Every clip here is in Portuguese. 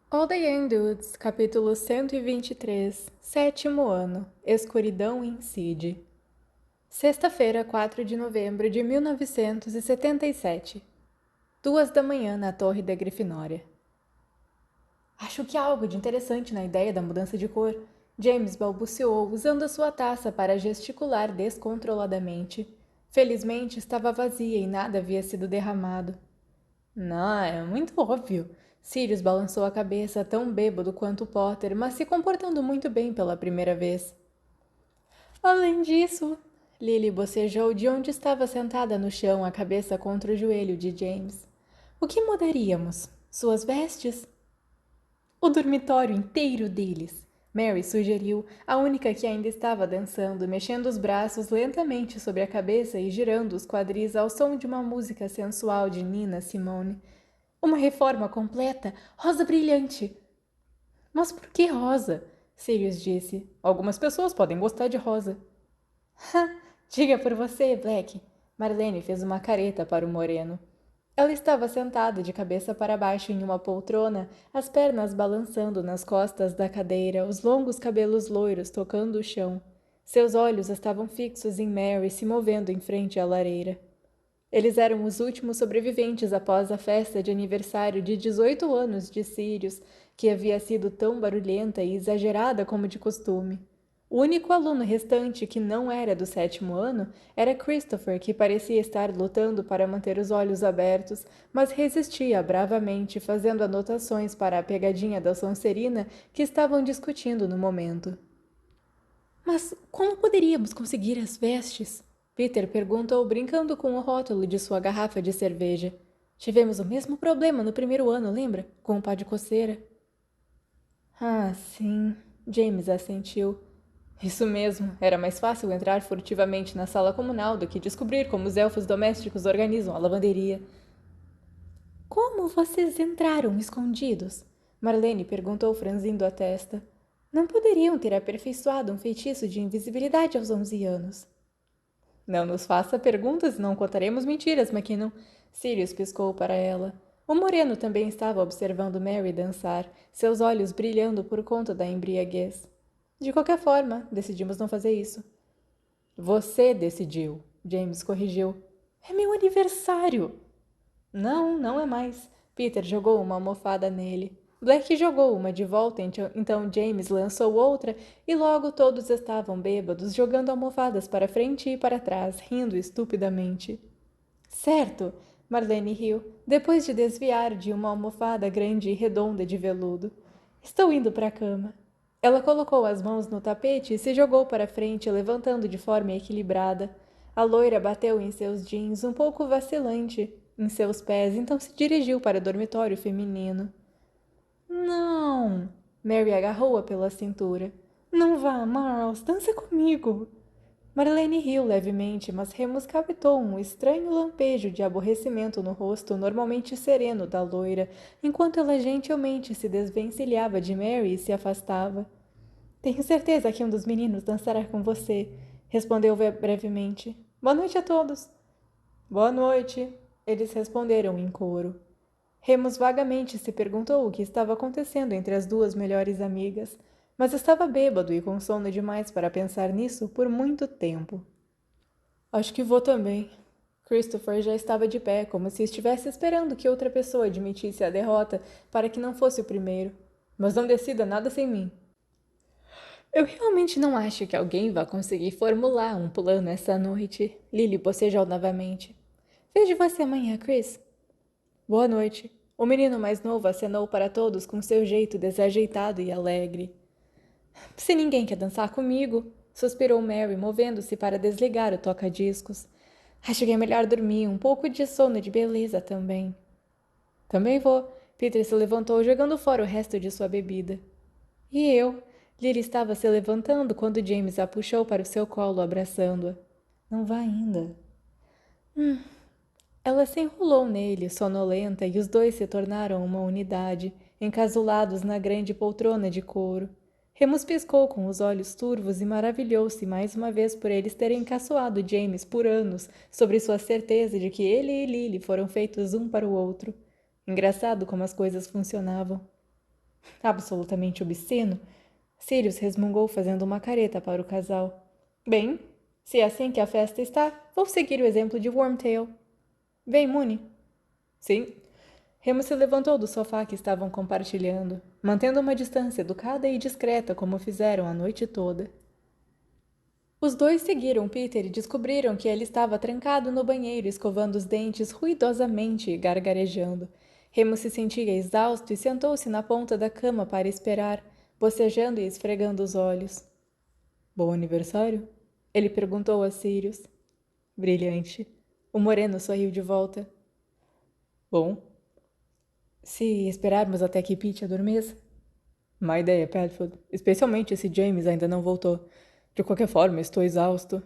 All the Young Dudes, capítulo 123, sétimo ano, Escuridão incide. Sexta-feira, 4 de novembro de 1977. 2 da manhã na Torre da Grifinória. Acho que há algo de interessante na ideia da mudança de cor. James balbuciou, usando a sua taça para gesticular descontroladamente. Felizmente estava vazia e nada havia sido derramado. Não, é muito óbvio. Sirius balançou a cabeça, tão bêbado quanto Potter, mas se comportando muito bem pela primeira vez. Além disso, Lily bocejou de onde estava sentada no chão, a cabeça contra o joelho de James. O que mudaríamos? Suas vestes? O dormitório inteiro deles. Mary sugeriu, a única que ainda estava dançando, mexendo os braços lentamente sobre a cabeça e girando os quadris ao som de uma música sensual de Nina Simone. Uma reforma completa, rosa brilhante. Mas por que rosa? Sirius disse. Algumas pessoas podem gostar de rosa. Diga por você, Black. Marlene fez uma careta para o moreno. Ela estava sentada de cabeça para baixo em uma poltrona, as pernas balançando nas costas da cadeira, os longos cabelos loiros tocando o chão. Seus olhos estavam fixos em Mary se movendo em frente à lareira. Eles eram os últimos sobreviventes após a festa de aniversário de 18 anos de Sirius, que havia sido tão barulhenta e exagerada como de costume. O único aluno restante que não era do sétimo ano era Christopher, que parecia estar lutando para manter os olhos abertos, mas resistia bravamente, fazendo anotações para a pegadinha da Sonserina que estavam discutindo no momento. Mas como poderíamos conseguir as vestes? Peter perguntou, brincando com o rótulo de sua garrafa de cerveja. Tivemos o mesmo problema no primeiro ano, lembra? Com o pá de coceira. Ah, sim. James assentiu. Isso mesmo, era mais fácil entrar furtivamente na sala comunal do que descobrir como os elfos domésticos organizam a lavanderia. Como vocês entraram escondidos? Marlene perguntou, franzindo a testa. Não poderiam ter aperfeiçoado um feitiço de invisibilidade aos 11 anos. Não nos faça perguntas, não contaremos mentiras, McKinnon. Sirius piscou para ela. O moreno também estava observando Mary dançar, seus olhos brilhando por conta da embriaguez. De qualquer forma, decidimos não fazer isso. Você decidiu, James corrigiu. É meu aniversário! Não, não é mais. Peter jogou uma almofada nele. Black jogou uma de volta, então James lançou outra e logo todos estavam bêbados, jogando almofadas para frente e para trás, rindo estupidamente. Certo, Marlene riu, depois de desviar de uma almofada grande e redonda de veludo. Estou indo para a cama. Ela colocou as mãos no tapete e se jogou para frente, levantando de forma equilibrada. A loira bateu em seus jeans, um pouco vacilante, em seus pés, então se dirigiu para o dormitório feminino. Não! Mary agarrou-a pela cintura. Não vá, Marls, dança comigo! Marlene riu levemente, mas Remus captou um estranho lampejo de aborrecimento no rosto normalmente sereno da loira, enquanto ela gentilmente se desvencilhava de Mary e se afastava. Tenho certeza que um dos meninos dançará com você, respondeu brevemente. Boa noite a todos. Boa noite, eles responderam em coro. Remus vagamente se perguntou o que estava acontecendo entre as duas melhores amigas, mas estava bêbado e com sono demais para pensar nisso por muito tempo. Acho que vou também. Christopher já estava de pé, como se estivesse esperando que outra pessoa admitisse a derrota para que não fosse o primeiro. Mas não decida nada sem mim. Eu realmente não acho que alguém vá conseguir formular um plano essa noite. Lily bocejou novamente. Vejo você amanhã, Chris. Boa noite. O menino mais novo acenou para todos com seu jeito desajeitado e alegre. Se ninguém quer dançar comigo, suspirou Mary, movendo-se para desligar o toca-discos. Acho que é melhor dormir, um pouco de sono de beleza também. Também vou. Peter se levantou, jogando fora o resto de sua bebida. E eu? Lily estava se levantando quando James a puxou para o seu colo, abraçando-a. Não vá ainda. Ela se enrolou nele, sonolenta, e os dois se tornaram uma unidade, encasulados na grande poltrona de couro. Remus piscou com os olhos turvos e maravilhou-se mais uma vez por eles terem caçoado James por anos sobre sua certeza de que ele e Lily foram feitos um para o outro. Engraçado como as coisas funcionavam. Absolutamente obsceno. Sirius resmungou fazendo uma careta para o casal. Bem, se é assim que a festa está, vou seguir o exemplo de Wormtail. Vem, Moony. Sim. Remus se levantou do sofá que estavam compartilhando, mantendo uma distância educada e discreta como fizeram a noite toda. Os dois seguiram Peter e descobriram que ele estava trancado no banheiro, escovando os dentes ruidosamente e gargarejando. Remus se sentia exausto e sentou-se na ponta da cama para esperar, bocejando e esfregando os olhos. Bom aniversário? Ele perguntou a Sirius. Brilhante. O moreno sorriu de volta. Bom. Se esperarmos até que Pete adormeça? Má ideia, Padfoot. Especialmente se James ainda não voltou. De qualquer forma, estou exausto.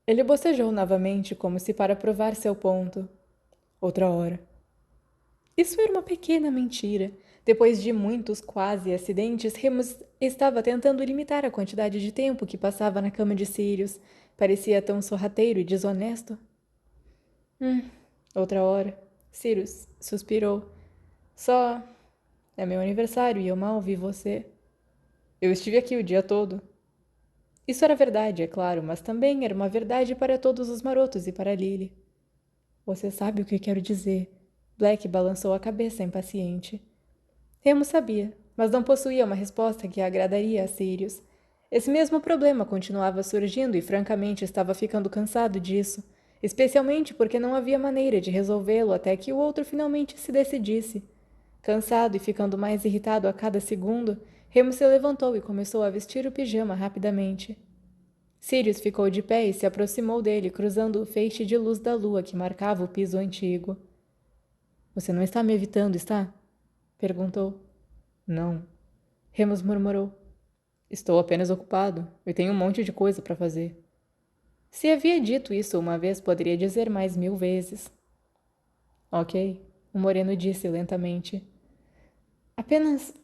Ele bocejou novamente, como se para provar seu ponto. Outra hora. Isso era uma pequena mentira. Depois de muitos quase acidentes, Remus estava tentando limitar a quantidade de tempo que passava na cama de Sirius. Parecia tão sorrateiro e desonesto. Outra hora. Sirius suspirou. Só... É meu aniversário e eu mal vi você. Eu estive aqui o dia todo. Isso era verdade, é claro, mas também era uma verdade para todos os marotos e para Lily. Você sabe o que quero dizer. Black balançou a cabeça impaciente. Remus sabia, mas não possuía uma resposta que agradaria a Sirius. Esse mesmo problema continuava surgindo e francamente estava ficando cansado disso, especialmente porque não havia maneira de resolvê-lo até que o outro finalmente se decidisse. Cansado e ficando mais irritado a cada segundo, Remus se levantou e começou a vestir o pijama rapidamente. Sirius ficou de pé e se aproximou dele, cruzando o feixe de luz da lua que marcava o piso antigo. Você não está me evitando, está? Perguntou. Não. Remus murmurou. Estou apenas ocupado e tenho um monte de coisa para fazer. Se havia dito isso uma vez, poderia dizer mais 1000 vezes. Ok, o moreno disse lentamente. Apenas...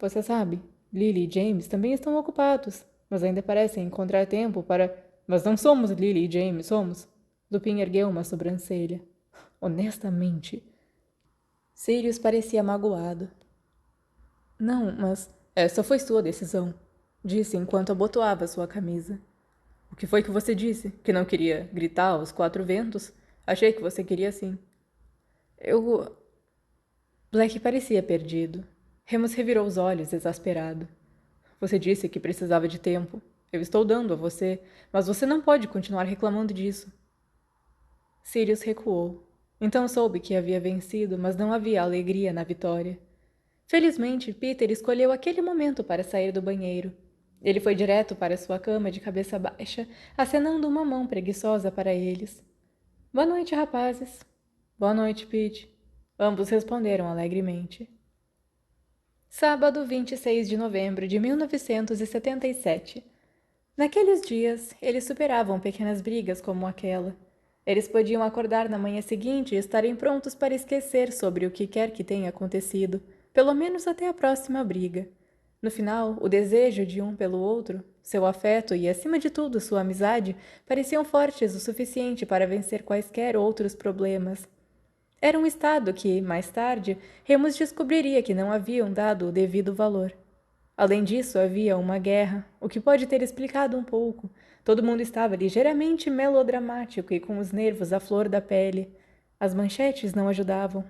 Você sabe, Lily e James também estão ocupados, mas ainda parecem encontrar tempo para... Mas não somos Lily e James, somos? Lupin ergueu uma sobrancelha. Honestamente. Sirius parecia magoado. Não, mas essa foi sua decisão, disse enquanto abotoava sua camisa. O que foi que você disse? Que não queria gritar aos 4 ventos? Achei que você queria sim. Eu... Black parecia perdido. Remus revirou os olhos, exasperado. Você disse que precisava de tempo. Eu estou dando a você, mas você não pode continuar reclamando disso. Sirius recuou. Então soube que havia vencido, mas não havia alegria na vitória. Felizmente, Peter escolheu aquele momento para sair do banheiro. Ele foi direto para sua cama de cabeça baixa, acenando uma mão preguiçosa para eles. Boa noite, rapazes. Boa noite, Pete. Ambos responderam alegremente. Sábado, 26 de novembro de 1977. Naqueles dias, eles superavam pequenas brigas como aquela. Eles podiam acordar na manhã seguinte e estarem prontos para esquecer sobre o que quer que tenha acontecido, pelo menos até a próxima briga. No final, o desejo de um pelo outro, seu afeto e, acima de tudo, sua amizade, pareciam fortes o suficiente para vencer quaisquer outros problemas. Era um estado que, mais tarde, Remus descobriria que não haviam dado o devido valor. Além disso, havia uma guerra, o que pode ter explicado um pouco. Todo mundo estava ligeiramente melodramático e com os nervos à flor da pele. As manchetes não ajudavam.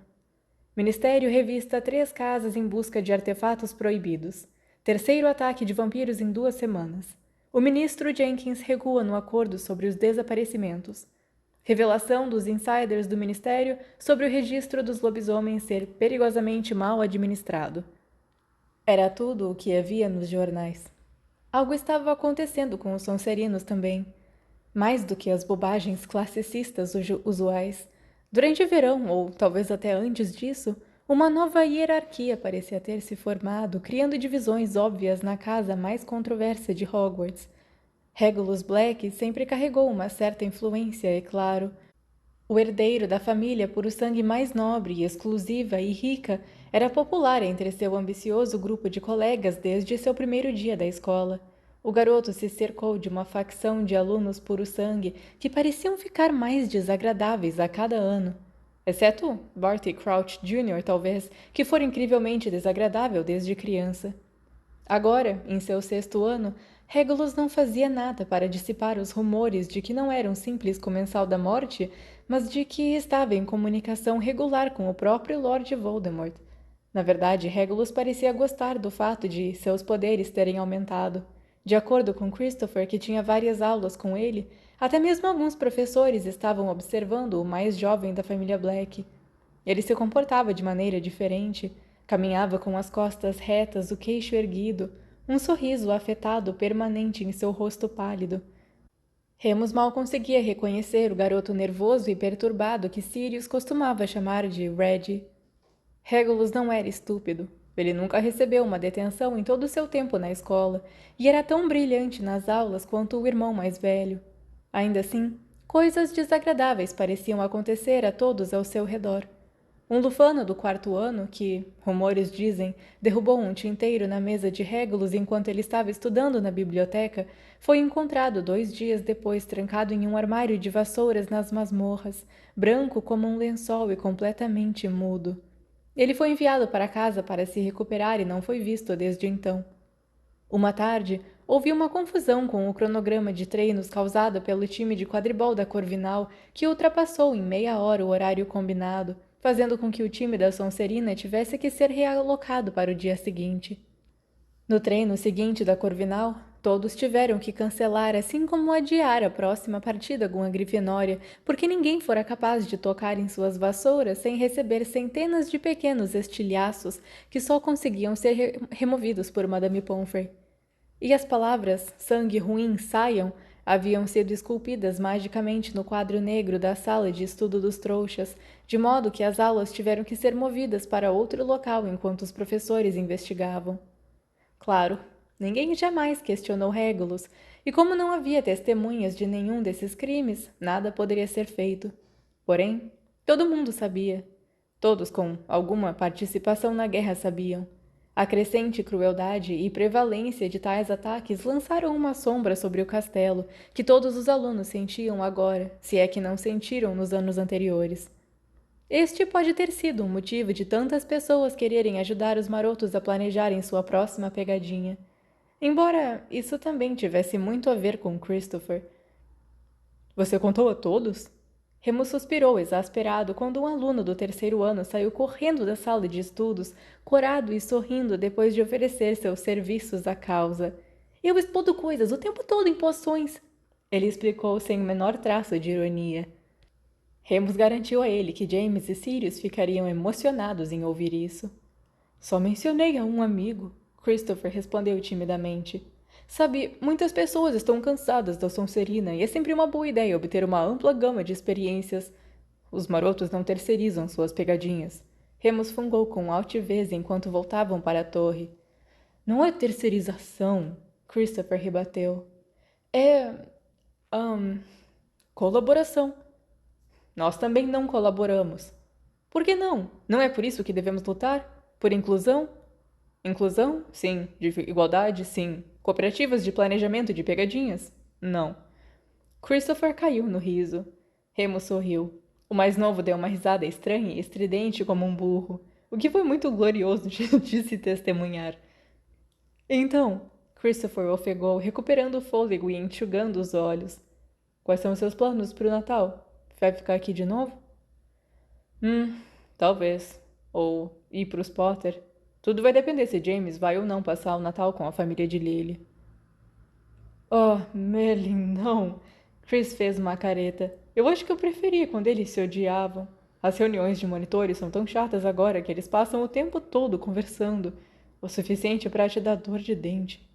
Ministério revista 3 casas em busca de artefatos proibidos. Terceiro ataque de vampiros em 2 semanas. O ministro Jenkins recua no acordo sobre os desaparecimentos. Revelação dos insiders do Ministério sobre o registro dos lobisomens ser perigosamente mal administrado. Era tudo o que havia nos jornais. Algo estava acontecendo com os Sonserinos também. Mais do que as bobagens classicistas usuais. Durante o verão, ou talvez até antes disso, uma nova hierarquia parecia ter se formado, criando divisões óbvias na casa mais controversa de Hogwarts. Regulus Black sempre carregou uma certa influência, é claro. O herdeiro da família por o sangue mais nobre, exclusiva e rica era popular entre seu ambicioso grupo de colegas desde seu primeiro dia da escola. O garoto se cercou de uma facção de alunos puro sangue que pareciam ficar mais desagradáveis a cada ano. Exceto Barty Crouch Jr., talvez, que fora incrivelmente desagradável desde criança. Agora, em seu 6º ano, Regulus não fazia nada para dissipar os rumores de que não era um simples comensal da morte, mas de que estava em comunicação regular com o próprio Lord Voldemort. Na verdade, Regulus parecia gostar do fato de seus poderes terem aumentado. De acordo com Christopher, que tinha várias aulas com ele, até mesmo alguns professores estavam observando o mais jovem da família Black. Ele se comportava de maneira diferente. Caminhava com as costas retas, o queixo erguido, um sorriso afetado permanente em seu rosto pálido. Remus mal conseguia reconhecer o garoto nervoso e perturbado que Sirius costumava chamar de Reggie. Regulus não era estúpido. Ele nunca recebeu uma detenção em todo o seu tempo na escola e era tão brilhante nas aulas quanto o irmão mais velho. Ainda assim, coisas desagradáveis pareciam acontecer a todos ao seu redor. Um lufano do 4º ano, que, rumores dizem, derrubou um tinteiro na mesa de Regulus enquanto ele estava estudando na biblioteca, foi encontrado 2 dias depois trancado em um armário de vassouras nas masmorras, branco como um lençol e completamente mudo. Ele foi enviado para casa para se recuperar e não foi visto desde então. Uma tarde, houve uma confusão com o cronograma de treinos causada pelo time de quadribol da Corvinal, que ultrapassou em meia hora o horário combinado, fazendo com que o time da Sonserina tivesse que ser realocado para o dia seguinte. No treino seguinte da Corvinal, todos tiveram que cancelar, assim como adiar a próxima partida com a Grifinória, porque ninguém fora capaz de tocar em suas vassouras sem receber centenas de pequenos estilhaços que só conseguiam ser removidos por Madame Pomfrey. E as palavras sangue ruim saiam haviam sido esculpidas magicamente no quadro negro da sala de estudo dos trouxas, de modo que as aulas tiveram que ser movidas para outro local enquanto os professores investigavam. Claro, ninguém jamais questionou Regulus, e como não havia testemunhas de nenhum desses crimes, nada poderia ser feito. Porém, todo mundo sabia. Todos com alguma participação na guerra sabiam. A crescente crueldade e prevalência de tais ataques lançaram uma sombra sobre o castelo, que todos os alunos sentiam agora, se é que não sentiram nos anos anteriores. Este pode ter sido um motivo de tantas pessoas quererem ajudar os marotos a planejarem sua próxima pegadinha. Embora isso também tivesse muito a ver com Christopher. Você contou a todos? Remus suspirou exasperado quando um aluno do 3º ano saiu correndo da sala de estudos, corado e sorrindo depois de oferecer seus serviços à causa. Eu explodo coisas o tempo todo em poções, ele explicou sem o menor traço de ironia. Remus garantiu a ele que James e Sirius ficariam emocionados em ouvir isso. Só mencionei a um amigo, Christopher respondeu timidamente. Sabe, muitas pessoas estão cansadas da Sonserina e é sempre uma boa ideia obter uma ampla gama de experiências. Os marotos não terceirizam suas pegadinhas. Remus fungou com altivez enquanto voltavam para a torre. Não é terceirização, Christopher rebateu. É... colaboração. Nós também não colaboramos. Por que não? Não é por isso que devemos lutar? Por inclusão? Inclusão? Sim. De igualdade? Sim. Cooperativas de planejamento de pegadinhas? Não. Christopher caiu no riso. Remus sorriu. O mais novo deu uma risada estranha e estridente como um burro, o que foi muito glorioso de se testemunhar. Então, Christopher ofegou, recuperando o fôlego e enxugando os olhos. Quais são os seus planos para o Natal? Vai ficar aqui de novo? Talvez. Ou ir para os Potter. Tudo vai depender se James vai ou não passar o Natal com a família de Lily. Oh, Merlin, não. Chris fez uma careta. Eu acho que eu preferia quando eles se odiavam. As reuniões de monitores são tão chatas agora que eles passam o tempo todo conversando. O suficiente para te dar dor de dente.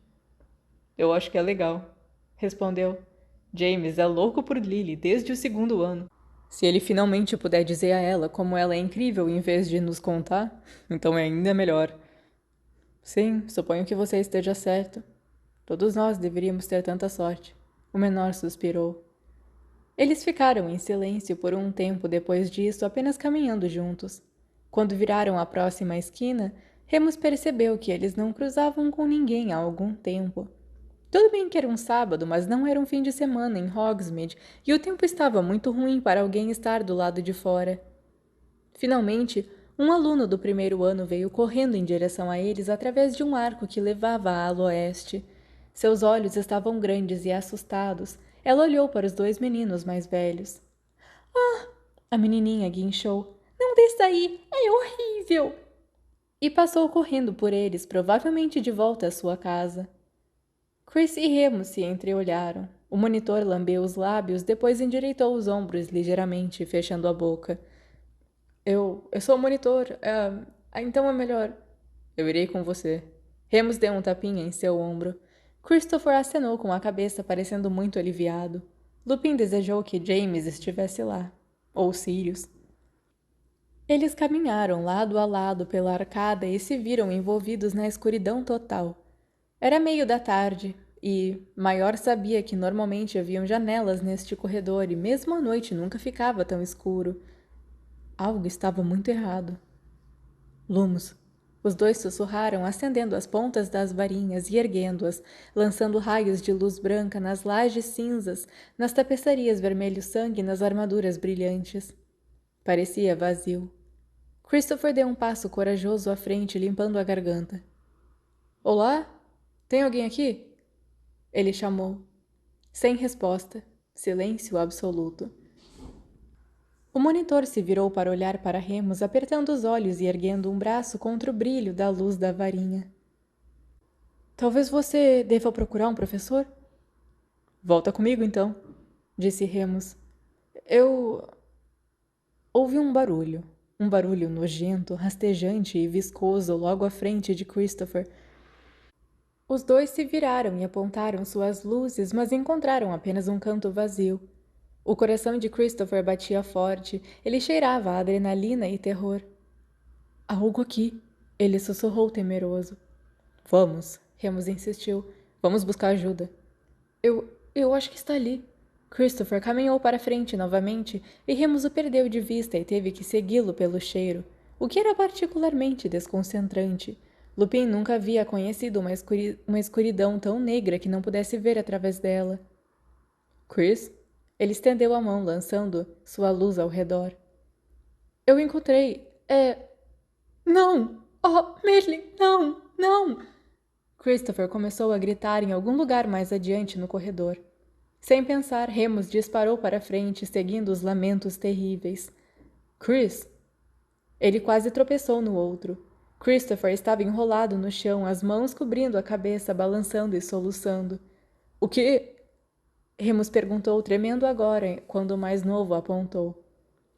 Eu acho que é legal, respondeu. James é louco por Lily desde o 2º ano. Se ele finalmente puder dizer a ela como ela é incrível em vez de nos contar, então é ainda melhor. Sim, suponho que você esteja certo. Todos nós deveríamos ter tanta sorte. O menor suspirou. Eles ficaram em silêncio por um tempo depois disso, apenas caminhando juntos. Quando viraram a próxima esquina, Remus percebeu que eles não cruzavam com ninguém há algum tempo. Tudo bem que era um sábado, mas não era um fim de semana em Hogsmeade, e o tempo estava muito ruim para alguém estar do lado de fora. Finalmente, um aluno do primeiro ano veio correndo em direção a eles através de um arco que levava a ala oeste. Seus olhos estavam grandes e assustados. Ela olhou para os dois meninos mais velhos. Ah! A menininha guinchou. Não desça aí! É horrível! E passou correndo por eles, provavelmente de volta à sua casa. Chris e Remus se entreolharam. O monitor lambeu os lábios, depois endireitou os ombros ligeiramente, fechando a boca. Eu sou o monitor. Então é melhor. Eu irei com você. Remus deu um tapinha em seu ombro. Christopher acenou com a cabeça, parecendo muito aliviado. Lupin desejou que James estivesse lá. Ou Sirius. Eles caminharam lado a lado pela arcada e se viram envolvidos na escuridão total. Era meio da tarde, e Maior sabia que normalmente haviam janelas neste corredor e mesmo à noite nunca ficava tão escuro. Algo estava muito errado. Lumos. Os dois sussurraram, acendendo as pontas das varinhas e erguendo-as, lançando raios de luz branca nas lajes cinzas, nas tapeçarias vermelho-sangue e nas armaduras brilhantes. Parecia vazio. Christopher deu um passo corajoso à frente, limpando a garganta. Olá? Tem alguém aqui? Ele chamou. Sem resposta. Silêncio absoluto. O monitor se virou para olhar para Remus, apertando os olhos e erguendo um braço contra o brilho da luz da varinha. Talvez você deva procurar um professor? Volta comigo, então, disse Remus. Houve um barulho nojento, rastejante e viscoso logo à frente de Christopher. Os dois se viraram e apontaram suas luzes, mas encontraram apenas um canto vazio. O coração de Christopher batia forte, ele cheirava a adrenalina e terror. Há algo aqui, ele sussurrou temeroso. Vamos, Remus insistiu. Vamos buscar ajuda. Eu acho que está ali. Christopher caminhou para frente novamente e Remus o perdeu de vista e teve que segui-lo pelo cheiro, o que era particularmente desconcentrante. Lupin nunca havia conhecido uma escuridão tão negra que não pudesse ver através dela. Chris? Ele estendeu a mão, lançando sua luz ao redor. Eu encontrei. Não! Oh, Merlin, não! Não! Christopher começou a gritar em algum lugar mais adiante no corredor. Sem pensar, Remus disparou para frente, seguindo os lamentos terríveis. Chris! Ele quase tropeçou no outro. Christopher estava enrolado no chão, as mãos cobrindo a cabeça, balançando e soluçando. O que? Remus perguntou, tremendo agora, quando o mais novo apontou.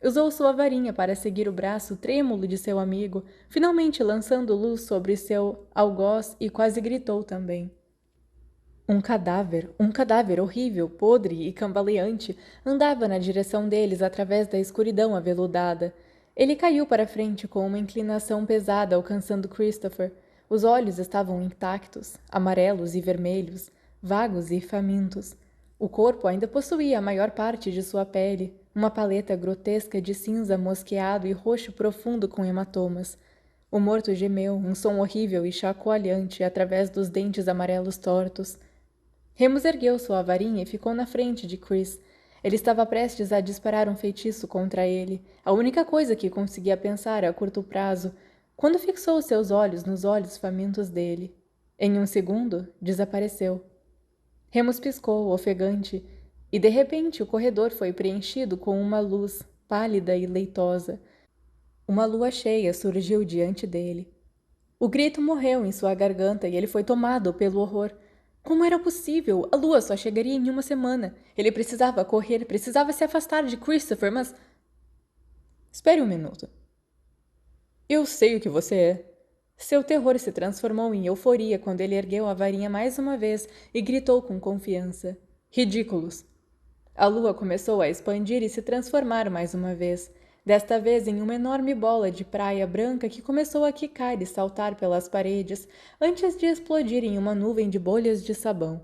Usou sua varinha para seguir o braço trêmulo de seu amigo, finalmente lançando luz sobre seu algoz e quase gritou também. Um cadáver horrível, podre e cambaleante, andava na direção deles através da escuridão aveludada. Ele caiu para frente com uma inclinação pesada, alcançando Christopher. Os olhos estavam intactos, amarelos e vermelhos, vagos e famintos. O corpo ainda possuía a maior parte de sua pele, uma paleta grotesca de cinza mosqueado e roxo profundo com hematomas. O morto gemeu, um som horrível e chacoalhante através dos dentes amarelos tortos. Remus ergueu sua varinha e ficou na frente de Chris. Ele estava prestes a disparar um feitiço contra ele, a única coisa que conseguia pensar a curto prazo, quando fixou seus olhos nos olhos famintos dele. Em um segundo, desapareceu. Remus piscou, ofegante, e de repente o corredor foi preenchido com uma luz pálida e leitosa. Uma lua cheia surgiu diante dele. O grito morreu em sua garganta e ele foi tomado pelo horror. Como era possível? A lua só chegaria em uma semana. Ele precisava correr, precisava se afastar de Christopher, mas... Espere um minuto. Eu sei o que você é. Seu terror se transformou em euforia quando ele ergueu a varinha mais uma vez e gritou com confiança. Ridículos! A lua começou a expandir e se transformar mais uma vez, desta vez em uma enorme bola de praia branca que começou a quicar e saltar pelas paredes antes de explodir em uma nuvem de bolhas de sabão.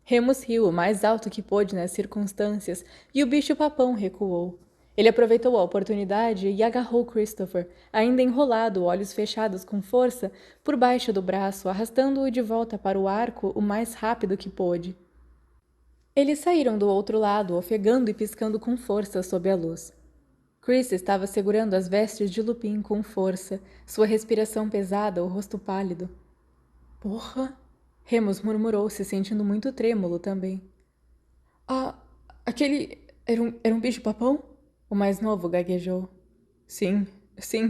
Remus riu o mais alto que pôde nas circunstâncias e o bicho-papão recuou. Ele aproveitou a oportunidade e agarrou Christopher, ainda enrolado, olhos fechados com força, por baixo do braço, arrastando-o de volta para o arco o mais rápido que pôde. Eles saíram do outro lado, ofegando e piscando com força sob a luz. Chris estava segurando as vestes de Lupin com força, sua respiração pesada, o rosto pálido. Porra! Remus murmurou, se sentindo muito trêmulo também. Ah, aquele... Era um bicho-papão? O mais novo gaguejou. Sim,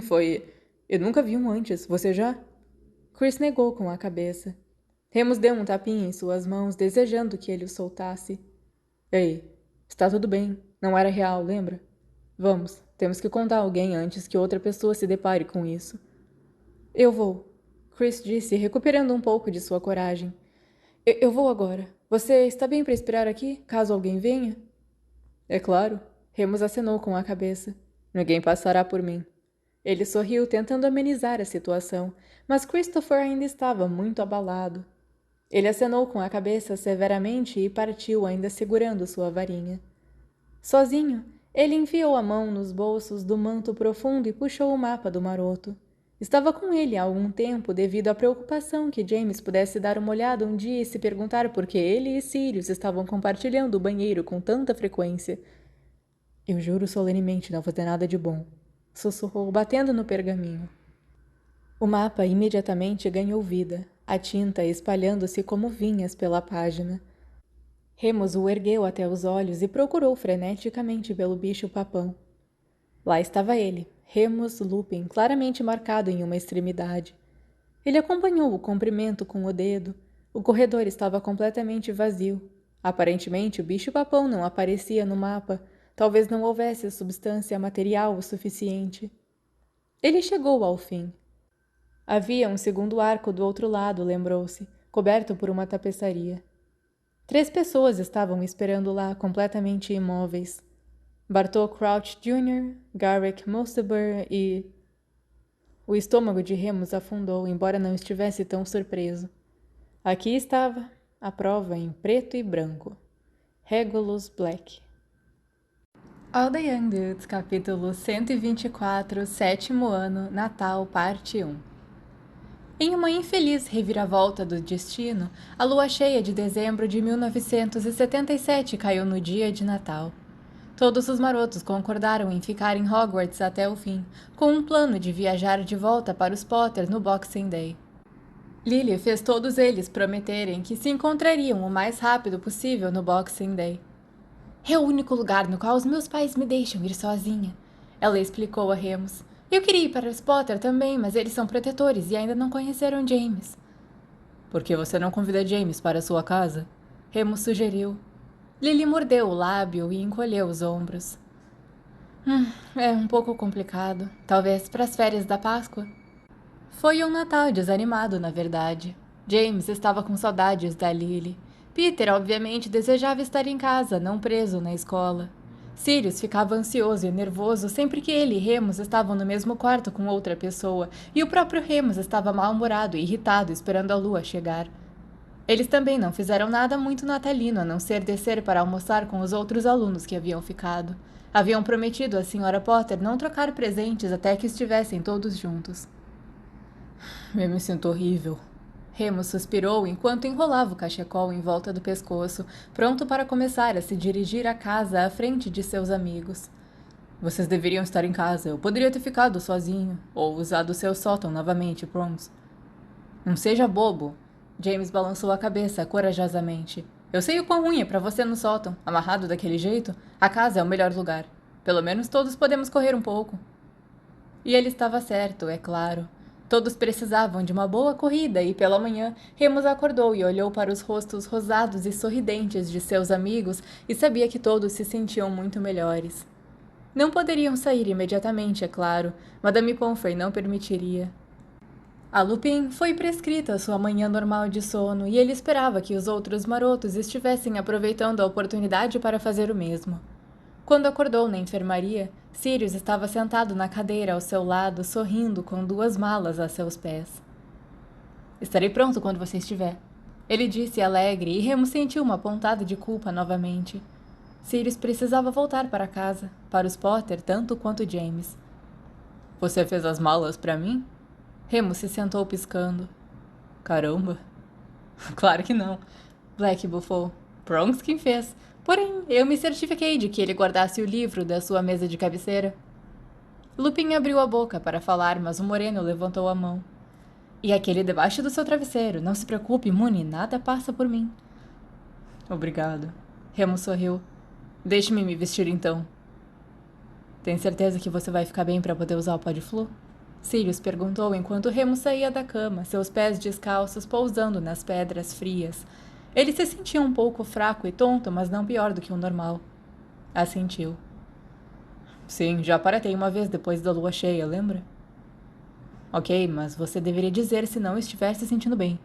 foi. Eu nunca vi um antes, você já? Chris negou com a cabeça. Remus deu um tapinha em suas mãos, desejando que ele o soltasse. Ei, está tudo bem. Não era real, lembra? Vamos, temos que contar a alguém antes que outra pessoa se depare com isso. Eu vou, Chris disse, recuperando um pouco de sua coragem. Eu vou agora. Você está bem para esperar aqui, caso alguém venha? É claro. Remus acenou com a cabeça. Ninguém passará por mim. Ele sorriu, tentando amenizar a situação, mas Christopher ainda estava muito abalado. Ele acenou com a cabeça severamente e partiu, ainda segurando sua varinha. Sozinho, ele enfiou a mão nos bolsos do manto profundo e puxou o mapa do maroto. Estava com ele há algum tempo devido à preocupação que James pudesse dar uma olhada um dia e se perguntar por que ele e Sirius estavam compartilhando o banheiro com tanta frequência. Eu juro solenemente não fazer nada de bom, sussurrou, batendo no pergaminho. O mapa imediatamente ganhou vida, a tinta espalhando-se como vinhas pela página. Remus o ergueu até os olhos e procurou freneticamente pelo bicho-papão. Lá estava ele, Remus Lupin, claramente marcado em uma extremidade. Ele acompanhou o comprimento com o dedo. O corredor estava completamente vazio. Aparentemente, o bicho-papão não aparecia no mapa. Talvez não houvesse substância material o suficiente. Ele chegou ao fim. Havia um segundo arco do outro lado, lembrou-se, coberto por uma tapeçaria. 3 pessoas estavam esperando lá, completamente imóveis. Bartol Crouch Jr., Garrick Mulciber e... O estômago de Remus afundou, embora não estivesse tão surpreso. Aqui estava a prova em preto e branco. Regulus Black. All the Young Dudes, capítulo 124, 7º ano, Natal, parte 1. Em uma infeliz reviravolta do destino, a lua cheia de dezembro de 1977 caiu no dia de Natal. Todos os marotos concordaram em ficar em Hogwarts até o fim, com um plano de viajar de volta para os Potter no Boxing Day. Lily fez todos eles prometerem que se encontrariam o mais rápido possível no Boxing Day. É o único lugar no qual os meus pais me deixam ir sozinha, ela explicou a Remus. Eu queria ir para os Potter também, mas eles são protetores e ainda não conheceram James. Por que você não convida James para sua casa? Remus sugeriu. Lily mordeu o lábio e encolheu os ombros. É um pouco complicado. Talvez para as férias da Páscoa. Foi um Natal desanimado, na verdade. James estava com saudades da Lily. Peter, obviamente, desejava estar em casa, não preso na escola. Sirius ficava ansioso e nervoso sempre que ele e Remus estavam no mesmo quarto com outra pessoa, e o próprio Remus estava mal-humorado e irritado esperando a lua chegar. Eles também não fizeram nada muito natalino a não ser descer para almoçar com os outros alunos que haviam ficado. Haviam prometido à Sra. Potter não trocar presentes até que estivessem todos juntos. Eu me sinto horrível. Remus suspirou enquanto enrolava o cachecol em volta do pescoço, pronto para começar a se dirigir à casa à frente de seus amigos. Vocês deveriam estar em casa. Eu poderia ter ficado sozinho, ou usado o seu sótão novamente, Prons. Não seja bobo. James balançou a cabeça corajosamente. Eu sei o quão ruim é para você no sótão. Amarrado daquele jeito, a casa é o melhor lugar. Pelo menos todos podemos correr um pouco. E ele estava certo, é claro. Todos precisavam de uma boa corrida e, pela manhã, Remus acordou e olhou para os rostos rosados e sorridentes de seus amigos e sabia que todos se sentiam muito melhores. Não poderiam sair imediatamente, é claro. Madame Pomfrey não permitiria. A Lupin foi prescrita sua manhã normal de sono e ele esperava que os outros marotos estivessem aproveitando a oportunidade para fazer o mesmo. Quando acordou na enfermaria, Sirius estava sentado na cadeira ao seu lado, sorrindo com 2 malas a seus pés. Estarei pronto quando você estiver, ele disse alegre e Remus sentiu uma pontada de culpa novamente. Sirius precisava voltar para casa, para os Potter tanto quanto James. Você fez as malas para mim? Remus se sentou piscando. Caramba! Claro que não, Black bufou. Prongs quem fez. Porém, eu me certifiquei de que ele guardasse o livro da sua mesa de cabeceira. Lupin abriu a boca para falar, mas o moreno levantou a mão. E aquele debaixo do seu travesseiro. Não se preocupe, Moony, nada passa por mim. Obrigado. Remus sorriu. Deixe-me me vestir então. Tem certeza que você vai ficar bem para poder usar o pó de flor? Sirius perguntou enquanto Remus saía da cama, seus pés descalços pousando nas pedras frias. Ele se sentia um pouco fraco e tonto, mas não pior do que o normal. Assentiu. Sim, já paratei uma vez depois da lua cheia, lembra? Ok, mas você deveria dizer se não estiver se sentindo bem.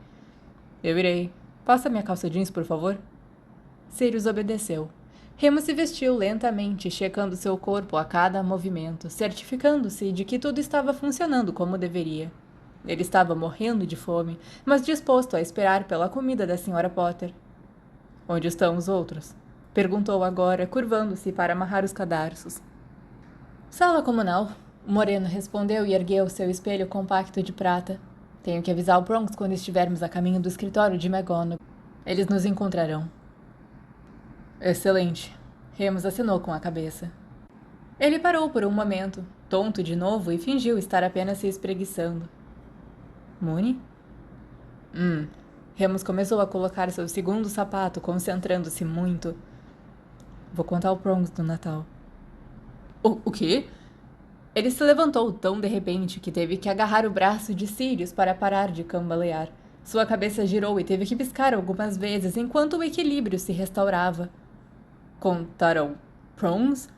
Eu irei. Passa minha calça jeans, por favor. Sirius obedeceu. Remus se vestiu lentamente, checando seu corpo a cada movimento, certificando-se de que tudo estava funcionando como deveria. Ele estava morrendo de fome, mas disposto a esperar pela comida da Sra. Potter. Onde estão os outros? Perguntou agora, curvando-se para amarrar os cadarços. Sala comunal. O moreno respondeu e ergueu seu espelho compacto de prata. Tenho que avisar o Prongs quando estivermos a caminho do escritório de McGonagall. Eles nos encontrarão. Excelente. Remus acenou com a cabeça. Ele parou por um momento, tonto de novo, e fingiu estar apenas se espreguiçando. Moony? Remus começou a colocar seu segundo sapato, concentrando-se muito. Vou contar ao Prongs do Natal. O quê? Ele se levantou tão de repente que teve que agarrar o braço de Sirius para parar de cambalear. Sua cabeça girou e teve que piscar algumas vezes enquanto o equilíbrio se restaurava. Contar ao Prongs?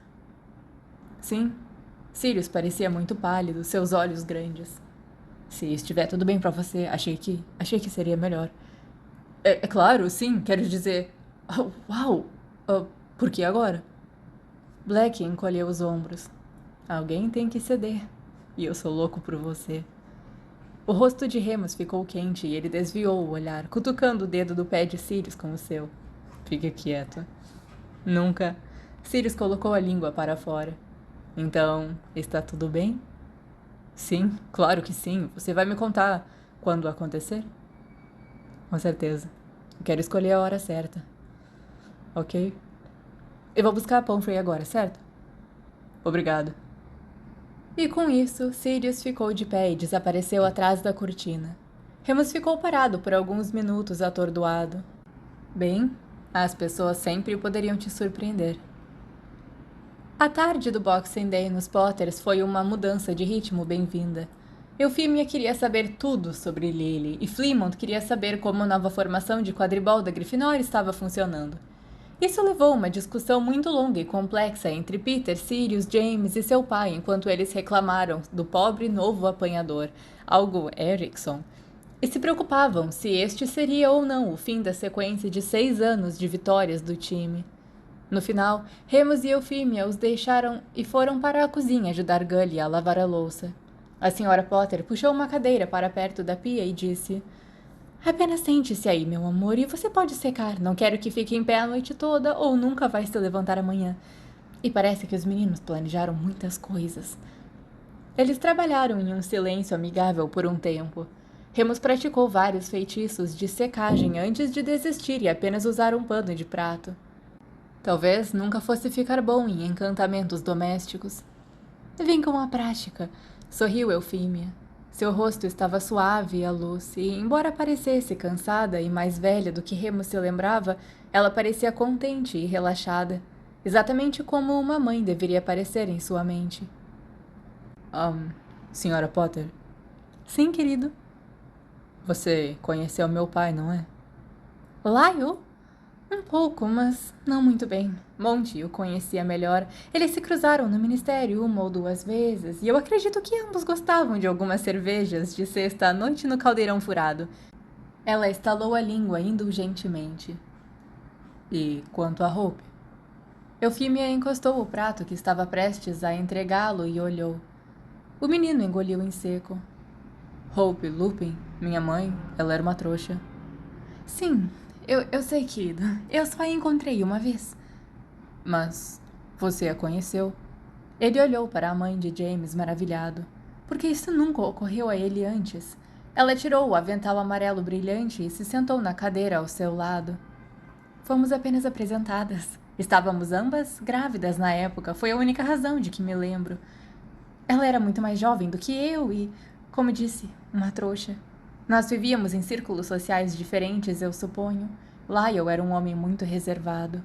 Sim. Sirius parecia muito pálido, seus olhos grandes. Se estiver tudo bem pra você, achei que seria melhor. É claro, sim, quero dizer... Oh, uau! Por que agora? Black encolheu os ombros. Alguém tem que ceder. E eu sou louco por você. O rosto de Remus ficou quente e ele desviou o olhar, cutucando o dedo do pé de Sirius com o seu. Fique quieto. Nunca. Sirius colocou a língua para fora. Então, está tudo bem? Sim, claro que sim. Você vai me contar quando acontecer? Com certeza. Eu quero escolher a hora certa. Ok? Eu vou buscar a Pomfrey agora, certo? Obrigado. E com isso, Sirius ficou de pé e desapareceu atrás da cortina. Remus ficou parado por alguns minutos atordoado. Bem, as pessoas sempre poderiam te surpreender. A tarde do Boxing Day nos Potters foi uma mudança de ritmo bem-vinda. Eufímia queria saber tudo sobre Lily, e Flemmond queria saber como a nova formação de quadribol da Grifinória estava funcionando. Isso levou a uma discussão muito longa e complexa entre Peter, Sirius, James e seu pai, enquanto eles reclamaram do pobre novo apanhador, Algo Erickson, e se preocupavam se este seria ou não o fim da sequência de 6 anos de vitórias do time. No final, Remus e Eufímia os deixaram e foram para a cozinha ajudar Gully a lavar a louça. A Sra. Potter puxou uma cadeira para perto da pia e disse: Apenas sente-se aí, meu amor, e você pode secar. Não quero que fique em pé a noite toda ou nunca vai se levantar amanhã. E parece que os meninos planejaram muitas coisas. Eles trabalharam em um silêncio amigável por um tempo. Remus praticou vários feitiços de secagem antes de desistir e apenas usar um pano de prato. Talvez nunca fosse ficar bom em encantamentos domésticos. Vem com a prática, sorriu Eufímia. Seu rosto estava suave à luz e, embora parecesse cansada e mais velha do que Remus se lembrava, ela parecia contente e relaxada, exatamente como uma mãe deveria parecer em sua mente. Sra. Potter? Sim, querido. Você conheceu meu pai, não é? Lyle? Um pouco, mas não muito bem. Monty o conhecia melhor. Eles se cruzaram no ministério 1 ou 2 vezes, e eu acredito que ambos gostavam de algumas cervejas de sexta à noite no caldeirão furado. Ela estalou a língua indulgentemente. E quanto a Hope? Eufímia encostou o prato que estava prestes a entregá-lo e olhou. O menino engoliu em seco. Hope Lupin, minha mãe, ela era uma trouxa. Sim, eu sei, querido. Eu só a encontrei uma vez. Mas você a conheceu? Ele olhou para a mãe de James maravilhado. Porque isso nunca ocorreu a ele antes. Ela tirou o avental amarelo brilhante e se sentou na cadeira ao seu lado. Fomos apenas apresentadas. Estávamos ambas grávidas na época. Foi a única razão de que me lembro. Ela era muito mais jovem do que eu e, como disse, uma trouxa. Nós vivíamos em círculos sociais diferentes, eu suponho. Lyle era um homem muito reservado.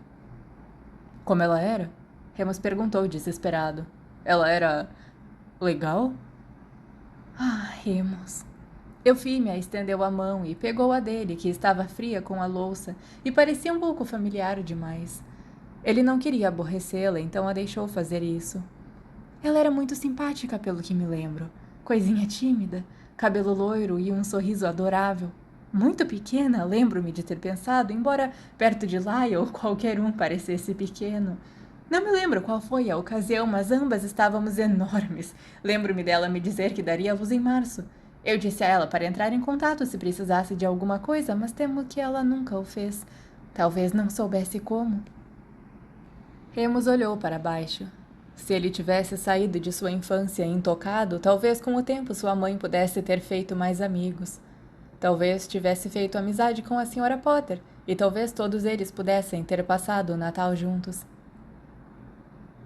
Como ela era? Remus perguntou, desesperado. Ela era... legal? Ah, Remus. Eufímia estendeu a mão e pegou a dele, que estava fria com a louça, e parecia um pouco familiar demais. Ele não queria aborrecê-la, então a deixou fazer isso. Ela era muito simpática, pelo que me lembro. Coisinha tímida, cabelo loiro e um sorriso adorável. Muito pequena, lembro-me de ter pensado, embora perto de Lyle qualquer um parecesse pequeno. Não me lembro qual foi a ocasião, mas ambas estávamos enormes. Lembro-me dela me dizer que daria à luz em março. Eu disse a ela para entrar em contato se precisasse de alguma coisa, mas temo que ela nunca o fez. Talvez não soubesse como. Remus olhou para baixo. Se ele tivesse saído de sua infância intocado, talvez com o tempo sua mãe pudesse ter feito mais amigos. Talvez tivesse feito amizade com a Sra. Potter, e talvez todos eles pudessem ter passado o Natal juntos.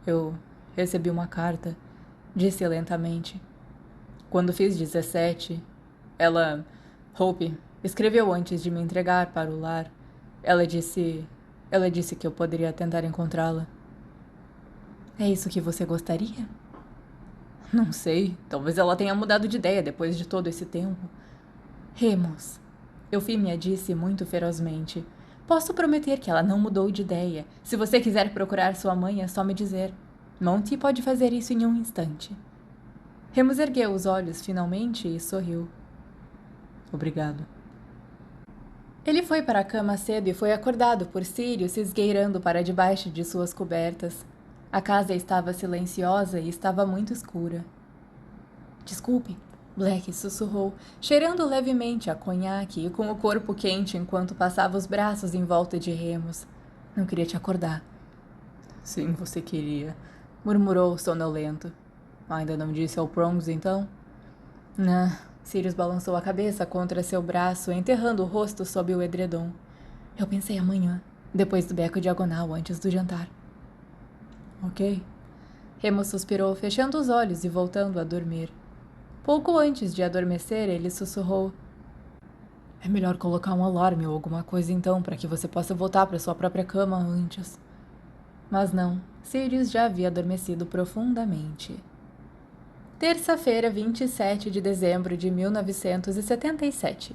Eu recebi uma carta, disse lentamente. Quando fiz 17, Hope, escreveu antes de me entregar para o lar. Ela disse que eu poderia tentar encontrá-la. É isso que você gostaria? Não sei. Talvez ela tenha mudado de ideia depois de todo esse tempo. Remus, Eufímia disse muito ferozmente. Posso prometer que ela não mudou de ideia. Se você quiser procurar sua mãe, é só me dizer. Monty pode fazer isso em um instante. Remus ergueu os olhos finalmente e sorriu. Obrigado. Ele foi para a cama cedo e foi acordado por Sirius se esgueirando para debaixo de suas cobertas. A casa estava silenciosa e estava muito escura. Desculpe, Black sussurrou, cheirando levemente a conhaque e com o corpo quente enquanto passava os braços em volta de Remus. Não queria te acordar. Sim, você queria, murmurou sonolento. Ainda não disse ao Prongs, então? Não. Sirius balançou a cabeça contra seu braço, enterrando o rosto sob o edredom. Eu pensei amanhã, depois do beco diagonal, antes do jantar. Ok. Remus suspirou, fechando os olhos e voltando a dormir. Pouco antes de adormecer, ele sussurrou. É melhor colocar um alarme ou alguma coisa então, para que você possa voltar para sua própria cama antes. Mas não, Sirius já havia adormecido profundamente. Terça-feira, 27 de dezembro de 1977.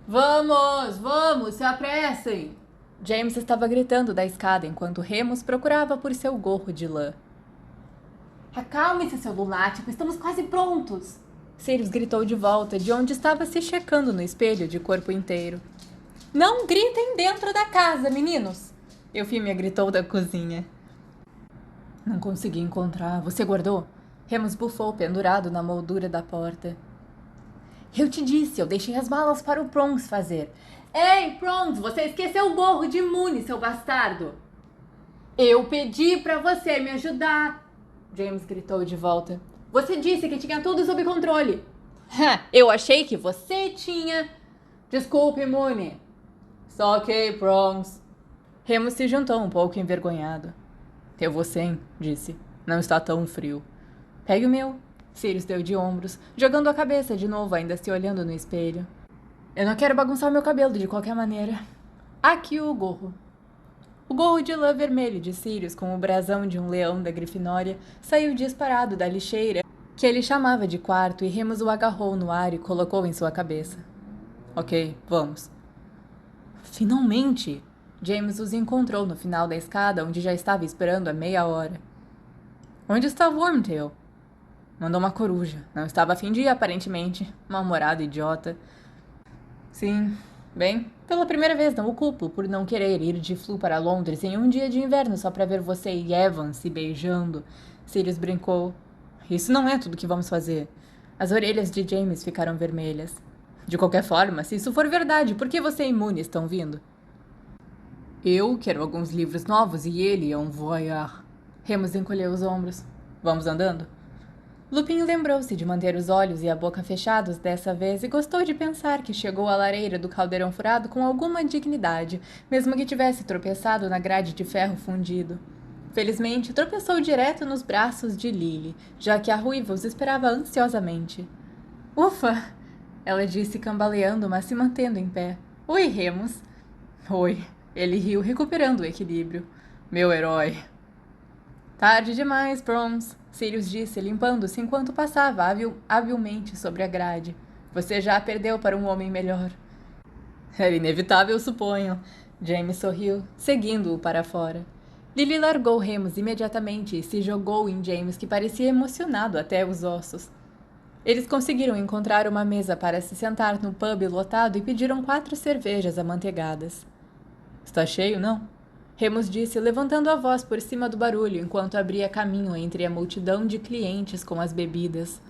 Vamos, se apressem! James estava gritando da escada enquanto Remus procurava por seu gorro de lã. Acalme-se, seu lunático, estamos quase prontos! Sirius gritou de volta, de onde estava se checando no espelho de corpo inteiro. Não gritem dentro da casa, meninos! Eufímia gritou da cozinha. Não consegui encontrar. Você guardou? Remus bufou pendurado na moldura da porta. Eu te disse, eu deixei as malas para o Prongs fazer. Ei, Prongs, você esqueceu o gorro de Moony, seu bastardo! Eu pedi para você me ajudar! James gritou de volta. Você disse que tinha tudo sob controle. Eu achei que você tinha. Desculpe, Moony. Só ok, Prongs. Remus se juntou um pouco envergonhado. Eu vou sem, disse. Não está tão frio. Pegue o meu. Sirius deu de ombros, jogando a cabeça de novo, ainda se olhando no espelho. Eu não quero bagunçar meu cabelo de qualquer maneira. Aqui o gorro. O gorro de lã vermelho de Sirius, com o brasão de um leão da Grifinória, saiu disparado da lixeira, que ele chamava de quarto, e Remus o agarrou no ar e colocou em sua cabeça. Ok, vamos. Finalmente! James os encontrou no final da escada, onde já estava esperando há meia hora. Onde está Wormtail? Mandou uma coruja. Não estava a fim de ir, aparentemente. Mal-humorado idiota. Sim. Bem, pela primeira vez não o culpo por não querer ir de Flu para Londres em um dia de inverno só para ver você e Evan se beijando. Sirius brincou. Isso não é tudo que vamos fazer. As orelhas de James ficaram vermelhas. De qualquer forma, se isso for verdade, por que você e Moony estão vindo? Eu quero alguns livros novos e ele é um voyeur. Remus encolheu os ombros. Vamos andando? Lupin lembrou-se de manter os olhos e a boca fechados dessa vez e gostou de pensar que chegou à lareira do caldeirão furado com alguma dignidade, mesmo que tivesse tropeçado na grade de ferro fundido. Felizmente, tropeçou direto nos braços de Lily, já que a ruiva os esperava ansiosamente. Ufa! Ela disse cambaleando, mas se mantendo em pé. Oi, Remus. Oi. Ele riu, recuperando o equilíbrio. Meu herói. Tarde demais, Brons, Sirius disse, limpando-se enquanto passava habilmente sobre a grade. Você já a perdeu para um homem melhor. Era inevitável, suponho. James sorriu, seguindo-o para fora. Lily largou Remus imediatamente e se jogou em James, que parecia emocionado até os ossos. Eles conseguiram encontrar uma mesa para se sentar no pub lotado e pediram 4 cervejas amanteigadas. Está cheio, não? Remus disse, levantando a voz por cima do barulho enquanto abria caminho entre a multidão de clientes com as bebidas.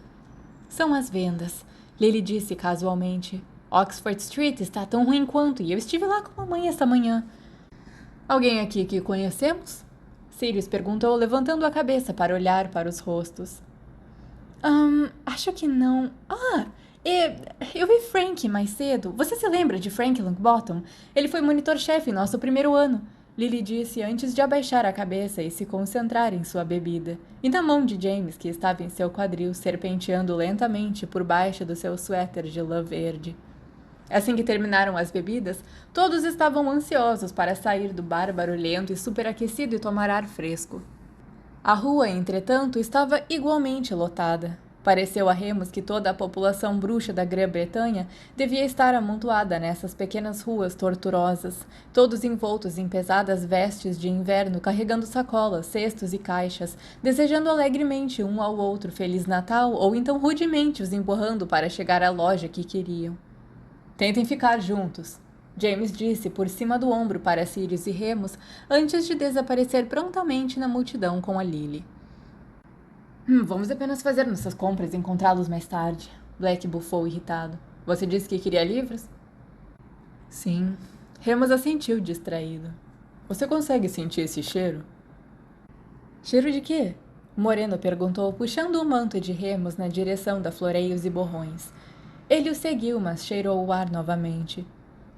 São as vendas, Lily disse casualmente. Oxford Street está tão ruim quanto e eu estive lá com a mãe esta manhã. Alguém aqui que conhecemos? Sirius perguntou, levantando a cabeça para olhar para os rostos. Acho que não. Eu vi Frank mais cedo. Você se lembra de Frank Longbottom? Ele foi monitor-chefe em nosso primeiro ano. Lily disse antes de abaixar a cabeça e se concentrar em sua bebida. E na mão de James, que estava em seu quadril, serpenteando lentamente por baixo do seu suéter de lã verde. Assim que terminaram as bebidas, todos estavam ansiosos para sair do bar barulhento e superaquecido e tomar ar fresco. A rua, entretanto, estava igualmente lotada. Pareceu a Remus que toda a população bruxa da Grã-Bretanha devia estar amontoada nessas pequenas ruas tortuosas, todos envoltos em pesadas vestes de inverno, carregando sacolas, cestos e caixas, desejando alegremente um ao outro Feliz Natal ou então rudemente os empurrando para chegar à loja que queriam. Tentem ficar juntos, James disse por cima do ombro para Sirius e Remus antes de desaparecer prontamente na multidão com a Lily. Vamos apenas fazer nossas compras e encontrá-los mais tarde. Black bufou irritado. Você disse que queria livros? Sim. Remus assentiu distraído. Você consegue sentir esse cheiro? Cheiro de quê? Moreno perguntou, puxando o manto de Remus na direção da Floreios e Borrões. Ele o seguiu, mas cheirou o ar novamente.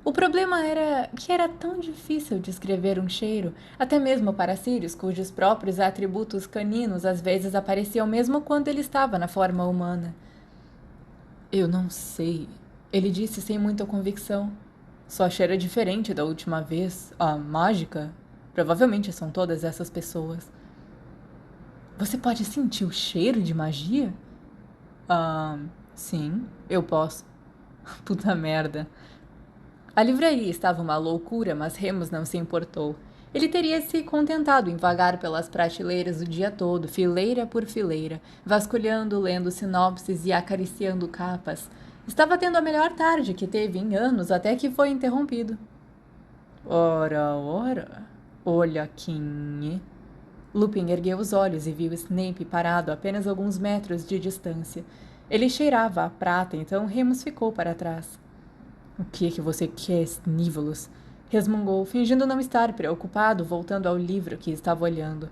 O problema era que era tão difícil descrever um cheiro, até mesmo para Sirius, cujos próprios atributos caninos às vezes apareciam mesmo quando ele estava na forma humana. Eu não sei, ele disse sem muita convicção. Só cheira diferente da última vez. A mágica? Provavelmente são todas essas pessoas. Você pode sentir o cheiro de magia? Sim, eu posso. Puta merda. A livraria estava uma loucura, mas Remus não se importou. Ele teria se contentado em vagar pelas prateleiras o dia todo, fileira por fileira, vasculhando, lendo sinopses e acariciando capas. Estava tendo a melhor tarde que teve em anos, até que foi interrompido. Ora, olha quem... Lupin ergueu os olhos e viu Snape parado a apenas alguns metros de distância. Ele cheirava a prata, então Remus ficou para trás. O que é que você quer, Snívolos? Resmungou, fingindo não estar preocupado, voltando ao livro que estava olhando.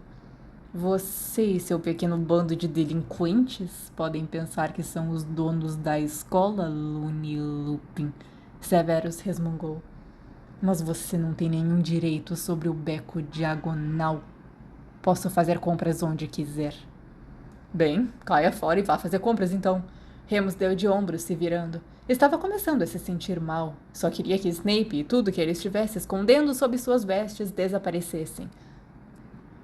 Você e seu pequeno bando de delinquentes podem pensar que são os donos da escola, Looney Lupin. Severus resmungou. Mas você não tem nenhum direito sobre o beco diagonal. Posso fazer compras onde quiser. Bem, caia fora e vá fazer compras então. Remus deu de ombros, se virando. Estava começando a se sentir mal. Só queria que Snape e tudo que ele estivesse escondendo sob suas vestes desaparecessem.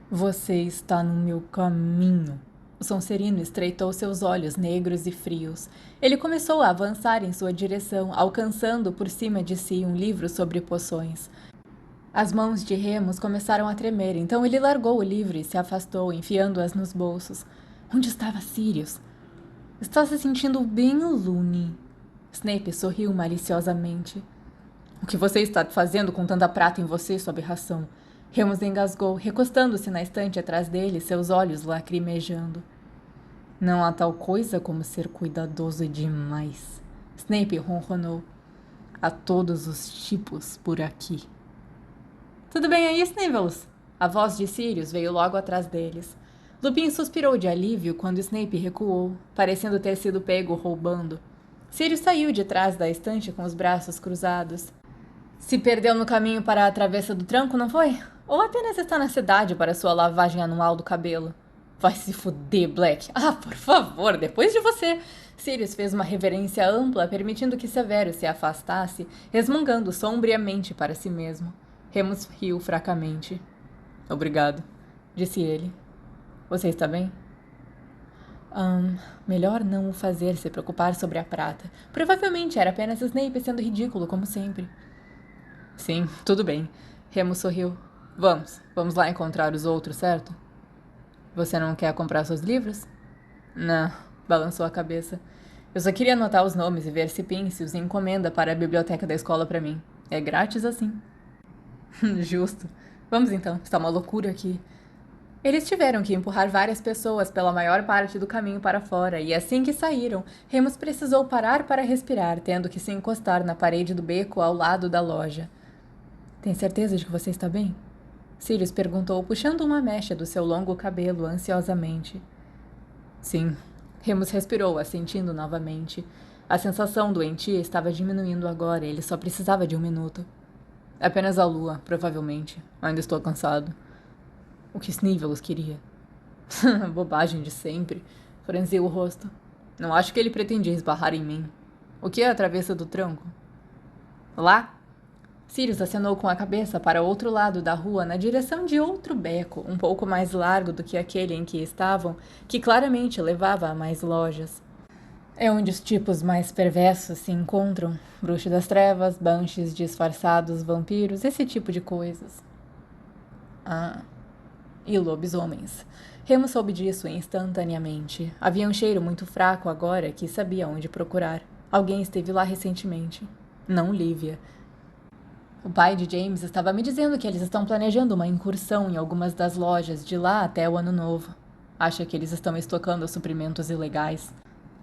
Você está no meu caminho. O Sonserino estreitou seus olhos negros e frios. Ele começou a avançar em sua direção, alcançando por cima de si um livro sobre poções. As mãos de Remus começaram a tremer, então ele largou o livro e se afastou, enfiando-as nos bolsos. Onde estava Sirius? Está se sentindo bem, Looney? Snape sorriu maliciosamente. O que você está fazendo com tanta prata em você, sua aberração? Remus engasgou, recostando-se na estante atrás dele, seus olhos lacrimejando. Não há tal coisa como ser cuidadoso demais. Snape ronronou. Há todos os tipos por aqui. Tudo bem aí, Snivells? A voz de Sirius veio logo atrás deles. Lupin suspirou de alívio quando Snape recuou, parecendo ter sido pego roubando. Sirius saiu de trás da estante com os braços cruzados. Se perdeu no caminho para a travessa do tranco, não foi? Ou apenas está na cidade para sua lavagem anual do cabelo? Vai se fuder, Black. Ah, por favor, depois de você. Sirius fez uma reverência ampla, permitindo que Severo se afastasse, resmungando sombriamente para si mesmo. Remus riu fracamente. Obrigado, disse ele. Você está bem? Melhor não o fazer se preocupar sobre a prata. Provavelmente era apenas Snape sendo ridículo, como sempre. Sim, tudo bem. Remus sorriu. Vamos lá encontrar os outros, certo? Você não quer comprar seus livros? Não, balançou a cabeça. Eu só queria anotar os nomes e ver se Pincius encomenda para a biblioteca da escola para mim. É grátis assim. Justo. Vamos então, está uma loucura aqui. Eles tiveram que empurrar várias pessoas pela maior parte do caminho para fora, e assim que saíram, Remus precisou parar para respirar, tendo que se encostar na parede do beco ao lado da loja. Tem certeza de que você está bem? Sirius perguntou, puxando uma mecha do seu longo cabelo ansiosamente. Sim. Remus respirou, assentindo novamente. A sensação doentia estava diminuindo agora, ele só precisava de 1 minuto. Apenas a lua, provavelmente. Ainda estou cansado. O que Snivelus queria? Bobagem de sempre. Franziu o rosto. Não acho que ele pretendia esbarrar em mim. O que é a travessa do tranco? Lá? Sirius acenou com a cabeça para o outro lado da rua, na direção de outro beco, um pouco mais largo do que aquele em que estavam, que claramente levava a mais lojas. É onde os tipos mais perversos se encontram. Bruxo das trevas, banshees disfarçados, vampiros, esse tipo de coisas. Ah... E lobisomens. Remus soube disso instantaneamente. Havia um cheiro muito fraco agora que sabia onde procurar. Alguém esteve lá recentemente. Não Lívia. O pai de James estava me dizendo que eles estão planejando uma incursão em algumas das lojas de lá até o ano novo. Acha que eles estão estocando suprimentos ilegais.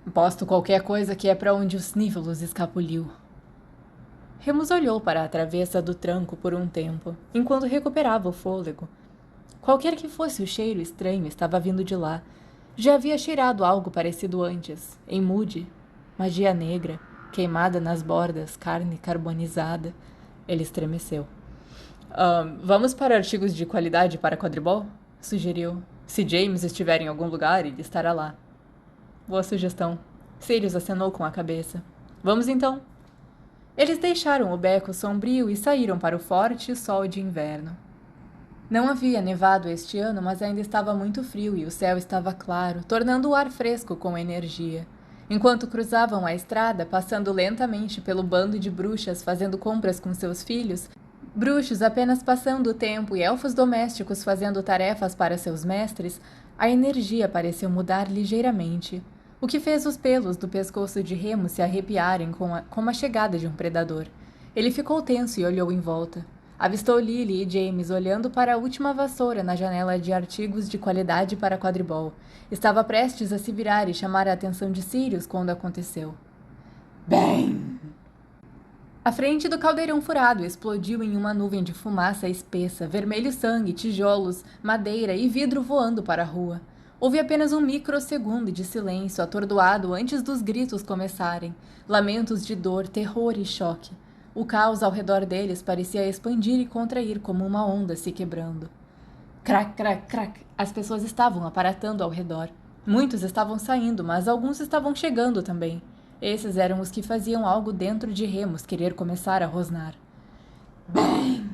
Aposto qualquer coisa que é para onde o Snivelus escapuliu. Remus olhou para a travessa do tranco por um tempo, enquanto recuperava o fôlego. Qualquer que fosse o cheiro estranho estava vindo de lá. Já havia cheirado algo parecido antes, em Moody. Magia negra, queimada nas bordas, carne carbonizada. Ele estremeceu. Vamos para artigos de qualidade para quadribol? Sugeriu. Se James estiver em algum lugar, ele estará lá. Boa sugestão. Sirius acenou com a cabeça. Vamos então. Eles deixaram o beco sombrio e saíram para o forte sol de inverno. Não havia nevado este ano, mas ainda estava muito frio e o céu estava claro, tornando o ar fresco com energia. Enquanto cruzavam a estrada, passando lentamente pelo bando de bruxas fazendo compras com seus filhos, bruxos apenas passando o tempo e elfos domésticos fazendo tarefas para seus mestres, a energia pareceu mudar ligeiramente, o que fez os pelos do pescoço de Remus se arrepiarem como a chegada de um predador. Ele ficou tenso e olhou em volta. Avistou Lily e James olhando para a última vassoura na janela de artigos de qualidade para quadribol. Estava prestes a se virar e chamar a atenção de Sirius quando aconteceu. Bem! A frente do caldeirão furado explodiu em uma nuvem de fumaça espessa, vermelho sangue, tijolos, madeira e vidro voando para a rua. Houve apenas um microsegundo de silêncio atordoado antes dos gritos começarem. Lamentos de dor, terror e choque. O caos ao redor deles parecia expandir e contrair como uma onda se quebrando. Crac, crac, crac. As pessoas estavam aparatando ao redor. Muitos estavam saindo, mas alguns estavam chegando também. Esses eram os que faziam algo dentro de Remus querer começar a rosnar. Bem!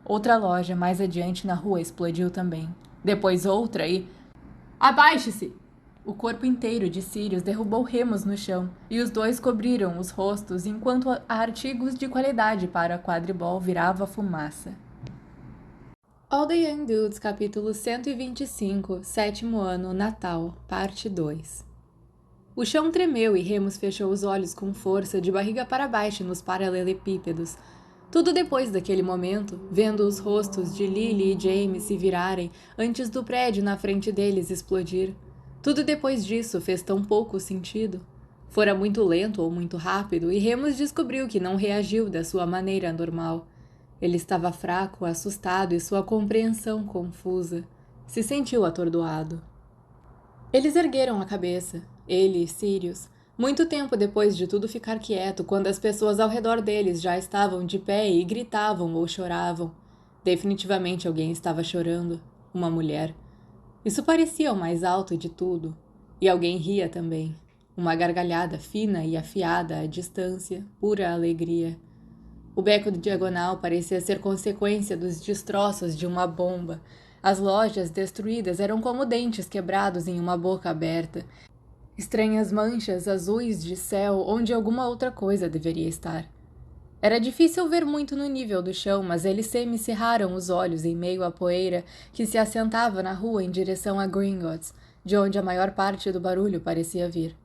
Outra loja mais adiante na rua explodiu também. Depois outra e... Abaixe-se! O corpo inteiro de Sirius derrubou Remus no chão, e os dois cobriram os rostos enquanto artigos de qualidade para quadribol virava fumaça. All the Young Dudes, capítulo 125, 7º ano, Natal, parte 2. O chão tremeu e Remus fechou os olhos com força, de barriga para baixo nos paralelepípedos. Tudo depois daquele momento, vendo os rostos de Lily e James se virarem antes do prédio na frente deles explodir. Tudo depois disso fez tão pouco sentido. Fora muito lento ou muito rápido, e Remus descobriu que não reagiu da sua maneira normal. Ele estava fraco, assustado e sua compreensão confusa. Se sentiu atordoado. Eles ergueram a cabeça, ele e Sirius, Muito tempo depois de tudo ficar quieto, quando as pessoas ao redor deles já estavam de pé e gritavam ou choravam. Definitivamente alguém estava chorando. Uma mulher. Isso parecia o mais alto de tudo. E alguém ria também. Uma gargalhada fina e afiada à distância, pura alegria. O beco diagonal parecia ser consequência dos destroços de uma bomba. As lojas destruídas eram como dentes quebrados em uma boca aberta. Estranhas manchas azuis de céu onde alguma outra coisa deveria estar. Era difícil ver muito no nível do chão, mas eles semicerraram os olhos em meio à poeira que se assentava na rua em direção a Gringotts, de onde a maior parte do barulho parecia vir.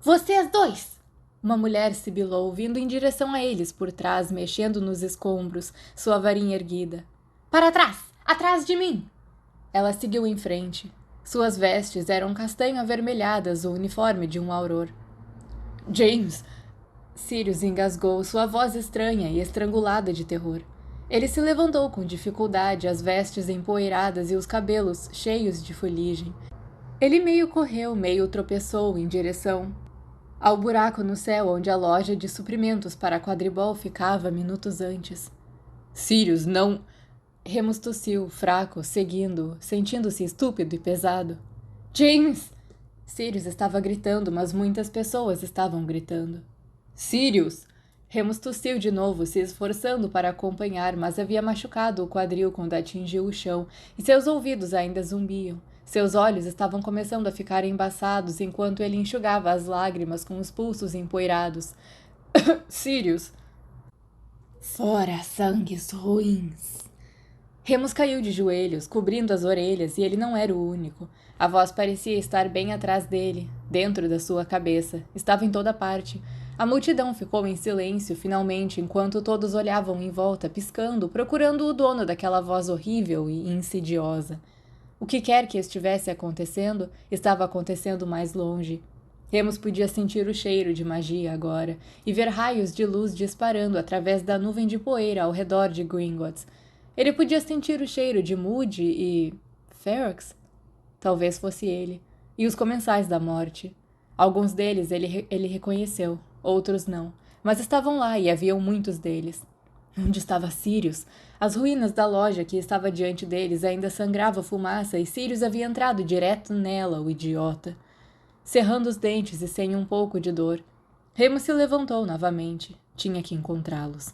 Vocês dois! Uma mulher sibilou, vindo em direção a eles por trás, mexendo nos escombros, sua varinha erguida. Para trás! Atrás de mim! Ela seguiu em frente. Suas vestes eram castanho-avermelhadas, o uniforme de um auror. James! Sirius engasgou, sua voz estranha e estrangulada de terror. Ele se levantou com dificuldade, as vestes empoeiradas e os cabelos cheios de fuligem. Ele meio correu, meio tropeçou em direção ao buraco no céu onde a loja de suprimentos para quadribol ficava minutos antes. Sirius, não... Remus tossiu, fraco, seguindo, sentindo-se estúpido e pesado. James! Sirius estava gritando, mas muitas pessoas estavam gritando. Sirius! Remus tossiu de novo, se esforçando para acompanhar, mas havia machucado o quadril quando atingiu o chão, e seus ouvidos ainda zumbiam. Seus olhos estavam começando a ficar embaçados enquanto ele enxugava as lágrimas com os pulsos empoeirados. Sirius! Fora sangues ruins! Remus caiu de joelhos, cobrindo as orelhas, e ele não era o único. A voz parecia estar bem atrás dele, dentro da sua cabeça. Estava em toda parte. A multidão ficou em silêncio, finalmente, enquanto todos olhavam em volta, piscando, procurando o dono daquela voz horrível e insidiosa. O que quer que estivesse acontecendo, estava acontecendo mais longe. Remus podia sentir o cheiro de magia agora, e ver raios de luz disparando através da nuvem de poeira ao redor de Gringotts. Ele podia sentir o cheiro de Moody e... Ferox? Talvez fosse ele. E os comensais da morte. Alguns deles ele reconheceu, outros não. Mas estavam lá e haviam muitos deles. Onde estava Sirius? As ruínas da loja que estava diante deles ainda sangrava fumaça e Sirius havia entrado direto nela, o idiota. Cerrando os dentes e sem um pouco de dor. Remus se levantou novamente. Tinha que encontrá-los.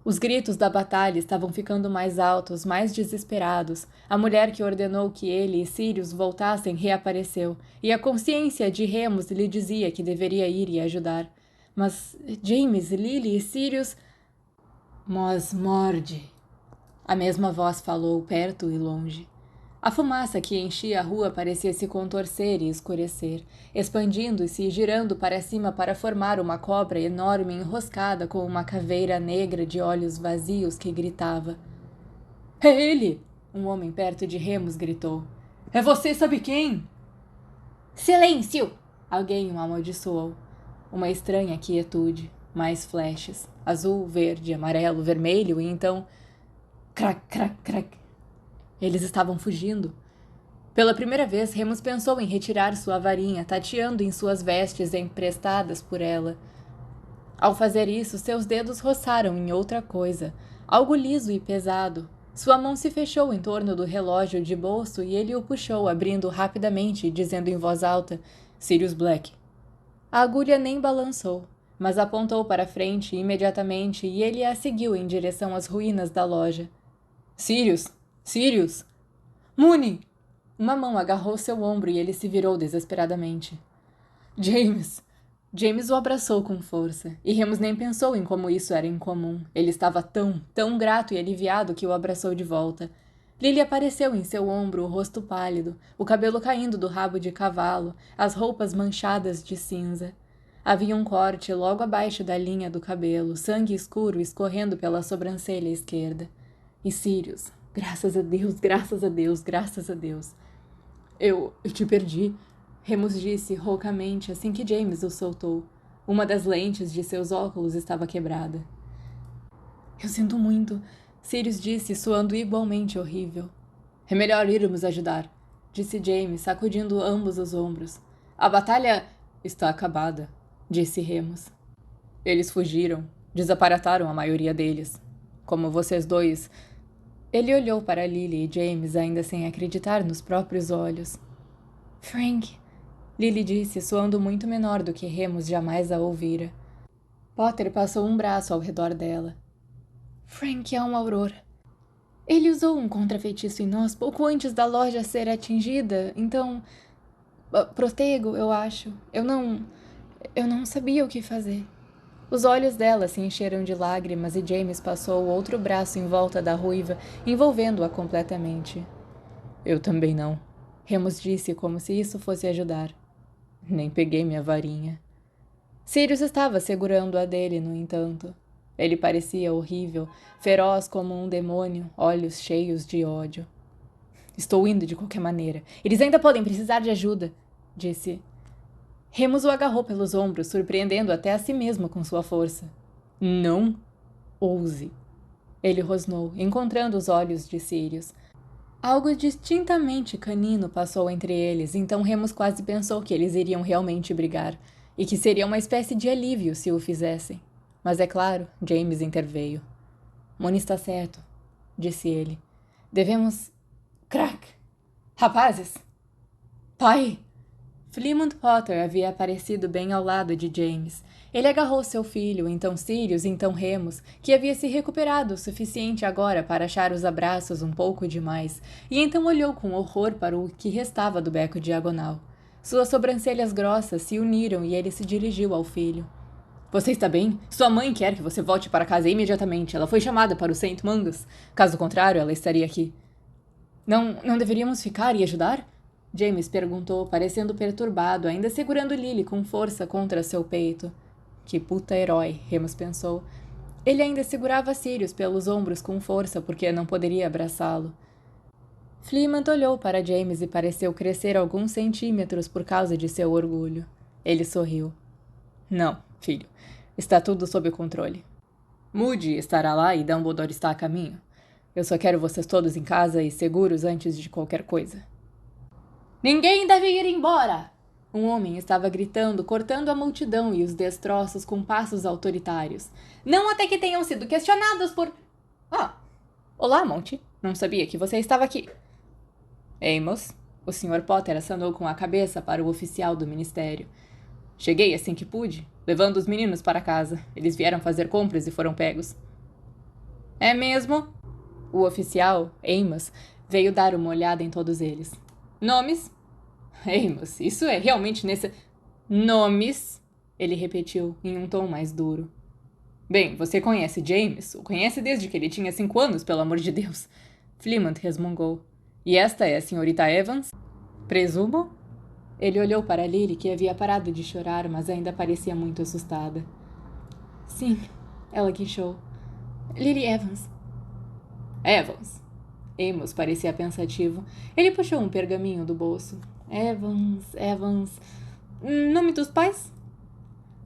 Os gritos da batalha estavam ficando mais altos, mais desesperados. A mulher que ordenou que ele e Sirius voltassem reapareceu, e a consciência de Remus lhe dizia que deveria ir e ajudar. Mas James, Lily e Sirius... Mos morde. A mesma voz falou, perto e longe. A fumaça que enchia a rua parecia se contorcer e escurecer, expandindo-se e girando para cima para formar uma cobra enorme enroscada com uma caveira negra de olhos vazios que gritava. — É ele! Um homem perto de Remus gritou. — É você sabe quem? — Silêncio! Alguém o amaldiçoou. Uma estranha quietude, mais flashes, azul, verde, amarelo, vermelho e então... Crac, crac, crac. Eles estavam fugindo. Pela primeira vez, Remus pensou em retirar sua varinha, tateando em suas vestes emprestadas por ela. Ao fazer isso, seus dedos roçaram em outra coisa, algo liso e pesado. Sua mão se fechou em torno do relógio de bolso e ele o puxou, abrindo rapidamente, dizendo em voz alta, Sirius Black. A agulha nem balançou, mas apontou para frente imediatamente e ele a seguiu em direção às ruínas da loja. Sirius! Sirius! Mooney! Uma mão agarrou seu ombro e ele se virou desesperadamente. James! James o abraçou com força, e Remus nem pensou em como isso era incomum. Ele estava tão grato e aliviado que o abraçou de volta. Lily apareceu em seu ombro, o rosto pálido, o cabelo caindo do rabo de cavalo, as roupas manchadas de cinza. Havia um corte logo abaixo da linha do cabelo, sangue escuro escorrendo pela sobrancelha esquerda. E Sirius... Graças a Deus, graças a Deus, graças a Deus. Eu te perdi, Remus disse roucamente assim que James o soltou. Uma das lentes de seus óculos estava quebrada. Eu sinto muito, Sirius disse, soando igualmente horrível. É melhor irmos ajudar, disse James, sacudindo ambos os ombros. A batalha... Está acabada, disse Remus. Eles fugiram, desaparataram a maioria deles. Como vocês dois... Ele olhou para Lily e James ainda sem acreditar nos próprios olhos. Frank, Lily disse, soando muito menor do que Remus jamais a ouvira. Potter passou um braço ao redor dela. Frank é um auror. Ele usou um contrafeitiço em nós pouco antes da loja ser atingida, então... Protego, eu acho. Eu não sabia o que fazer. Os olhos dela se encheram de lágrimas e James passou o outro braço em volta da ruiva, envolvendo-a completamente. Eu também não, Remus disse como se isso fosse ajudar. Nem peguei minha varinha. Sirius estava segurando a dele, no entanto. Ele parecia horrível, feroz como um demônio, olhos cheios de ódio. Estou indo de qualquer maneira. Eles ainda podem precisar de ajuda, disse. Remus o agarrou pelos ombros, surpreendendo até a si mesmo com sua força. Não ouse. Ele rosnou, encontrando os olhos de Sirius. Algo distintamente canino passou entre eles, então Remus quase pensou que eles iriam realmente brigar, e que seria uma espécie de alívio se o fizessem. Mas é claro, James interveio. Moni está certo, disse ele. Devemos... Crack! Rapazes! Pai! Fleamont Potter havia aparecido bem ao lado de James. Ele agarrou seu filho, então Sirius, então Remus, que havia se recuperado o suficiente agora para achar os abraços um pouco demais, e então olhou com horror para o que restava do beco diagonal. Suas sobrancelhas grossas se uniram e ele se dirigiu ao filho. Você está bem? Sua mãe quer que você volte para casa imediatamente. Ela foi chamada para o St. Mungus. Caso contrário, ela estaria aqui. Não deveríamos ficar e ajudar? James perguntou, parecendo perturbado, ainda segurando Lily com força contra seu peito. Que puta herói, Remus pensou. Ele ainda segurava Sirius pelos ombros com força porque não poderia abraçá-lo. Fleamont olhou para James e pareceu crescer alguns centímetros por causa de seu orgulho. Ele sorriu. Não, filho. Está tudo sob controle. Moody estará lá e Dumbledore está a caminho. Eu só quero vocês todos em casa e seguros antes de qualquer coisa. Ninguém deve ir embora! Um homem estava gritando, cortando a multidão e os destroços com passos autoritários. Não até que tenham sido questionados por... Olá, Monty. Não sabia que você estava aqui. Amos, o Sr. Potter acenou com a cabeça para o oficial do ministério. Cheguei assim que pude, levando os meninos para casa. Eles vieram fazer compras e foram pegos. É mesmo? O oficial, Amos, veio dar uma olhada em todos eles. Nomes? Amos, isso é realmente Nomes? Ele repetiu, em um tom mais duro. Bem, você conhece James? O conhece desde que ele tinha 5 anos, pelo amor de Deus. Fleamont resmungou. E esta é a senhorita Evans? Presumo? Ele olhou para Lily, que havia parado de chorar, mas ainda parecia muito assustada. Sim, ela queixou. Lily Evans. Evans. Amos parecia pensativo. Ele puxou um pergaminho do bolso. Evans... Nome dos pais?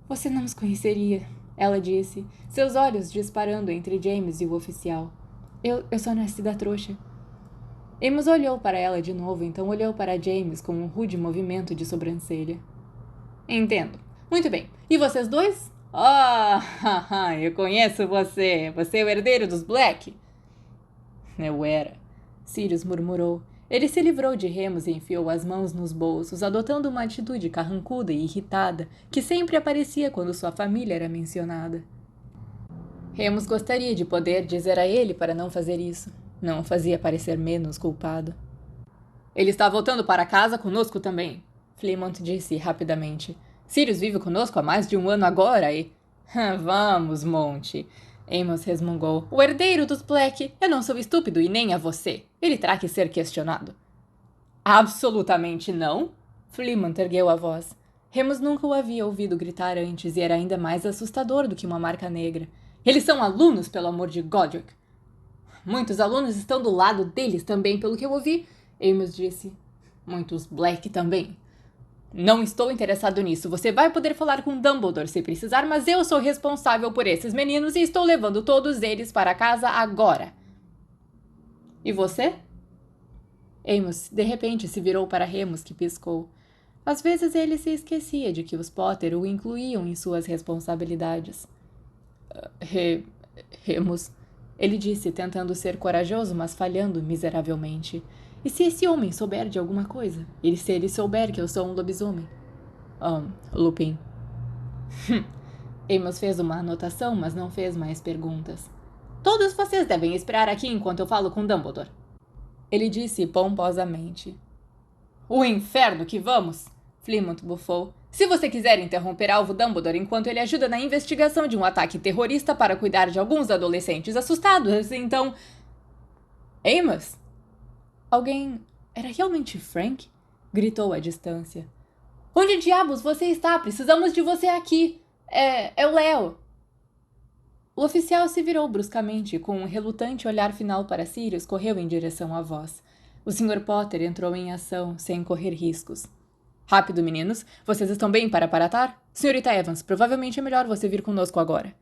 Você não os conheceria, ela disse, seus olhos disparando entre James e o oficial. Eu só nasci da trouxa. Amos olhou para ela de novo, então olhou para James com um rude movimento de sobrancelha. Entendo. Muito bem. E vocês dois? Eu conheço você. Você é o herdeiro dos Black? Eu era. Sirius murmurou. Ele se livrou de Remus e enfiou as mãos nos bolsos, adotando uma atitude carrancuda e irritada, que sempre aparecia quando sua família era mencionada. Remus gostaria de poder dizer a ele para não fazer isso. Não o fazia parecer menos culpado. Ele está voltando para casa conosco também, Fleamont disse rapidamente. Sirius vive conosco há mais de 1 ano agora e... Vamos, Monty. Amos resmungou. O herdeiro dos Black. Eu não sou estúpido e nem é você. Ele terá que ser questionado. Absolutamente não. Fleamont ergueu a voz. Remus nunca o havia ouvido gritar antes e era ainda mais assustador do que uma marca negra. Eles são alunos, pelo amor de Godric. Muitos alunos estão do lado deles também, pelo que eu ouvi, Amos disse. Muitos Black também. Não estou interessado nisso. Você vai poder falar com Dumbledore se precisar, mas eu sou responsável por esses meninos e estou levando todos eles para casa agora. E você? Amos, de repente, se virou para Remus, que piscou. Às vezes ele se esquecia de que os Potter o incluíam em suas responsabilidades. Re... Remus, ele disse, tentando ser corajoso, mas falhando miseravelmente. E se esse homem souber de alguma coisa? E se ele souber que eu sou um lobisomem? Lupin. Amos fez uma anotação, mas não fez mais perguntas. Todos vocês devem esperar aqui enquanto eu falo com Dumbledore. Ele disse pomposamente. O inferno que vamos! Flitmore bufou. Se você quiser interromper Alvo Dumbledore enquanto ele ajuda na investigação de um ataque terrorista para cuidar de alguns adolescentes assustados, então... Amos? Alguém... Era realmente Frank? Gritou à distância. Onde diabos você está? Precisamos de você aqui. É o Léo. O oficial se virou bruscamente e, com um relutante olhar final para Sirius, correu em direção à voz. O Sr. Potter entrou em ação, sem correr riscos. Rápido, meninos. Vocês estão bem para aparatar? Senhorita Evans, provavelmente é melhor você vir conosco agora.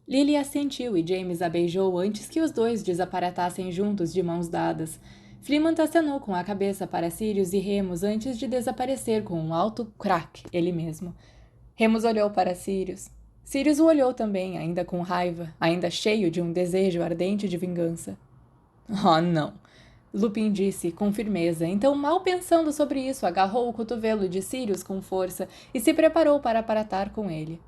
Lily assentiu e James a beijou antes que os dois desaparatassem juntos de mãos dadas. Flitmore acenou com a cabeça para Sirius e Remus antes de desaparecer com um alto crack, ele mesmo. Remus olhou para Sirius. Sirius o olhou também, ainda com raiva, ainda cheio de um desejo ardente de vingança. Oh, não! Lupin disse, com firmeza. Então, mal pensando sobre isso, agarrou o cotovelo de Sirius com força e se preparou para aparatar com ele.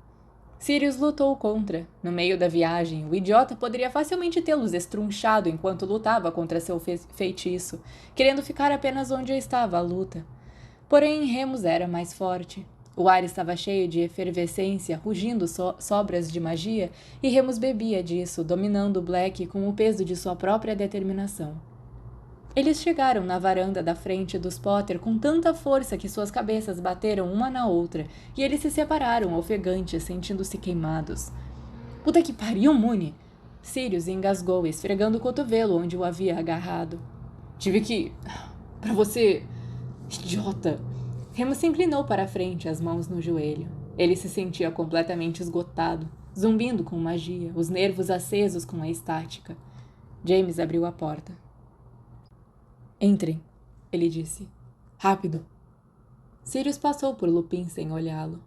Sirius lutou contra. No meio da viagem, o idiota poderia facilmente tê-los estrunchado enquanto lutava contra seu feitiço, querendo ficar apenas onde estava a luta. Porém, Remus era mais forte. O ar estava cheio de efervescência, rugindo sobras de magia, e Remus bebia disso, dominando Black com o peso de sua própria determinação. Eles chegaram na varanda da frente dos Potter com tanta força que suas cabeças bateram uma na outra, e eles se separaram, ofegantes, sentindo-se queimados. Puta que pariu, Moony! Sirius engasgou, esfregando o cotovelo onde o havia agarrado. Tive que... Pra você... Idiota! Remus se inclinou para a frente, as mãos no joelho. Ele se sentia completamente esgotado, zumbindo com magia, os nervos acesos com a estática. James abriu a porta. Entrem, ele disse. Rápido. Sirius passou por Lupin sem olhá-lo.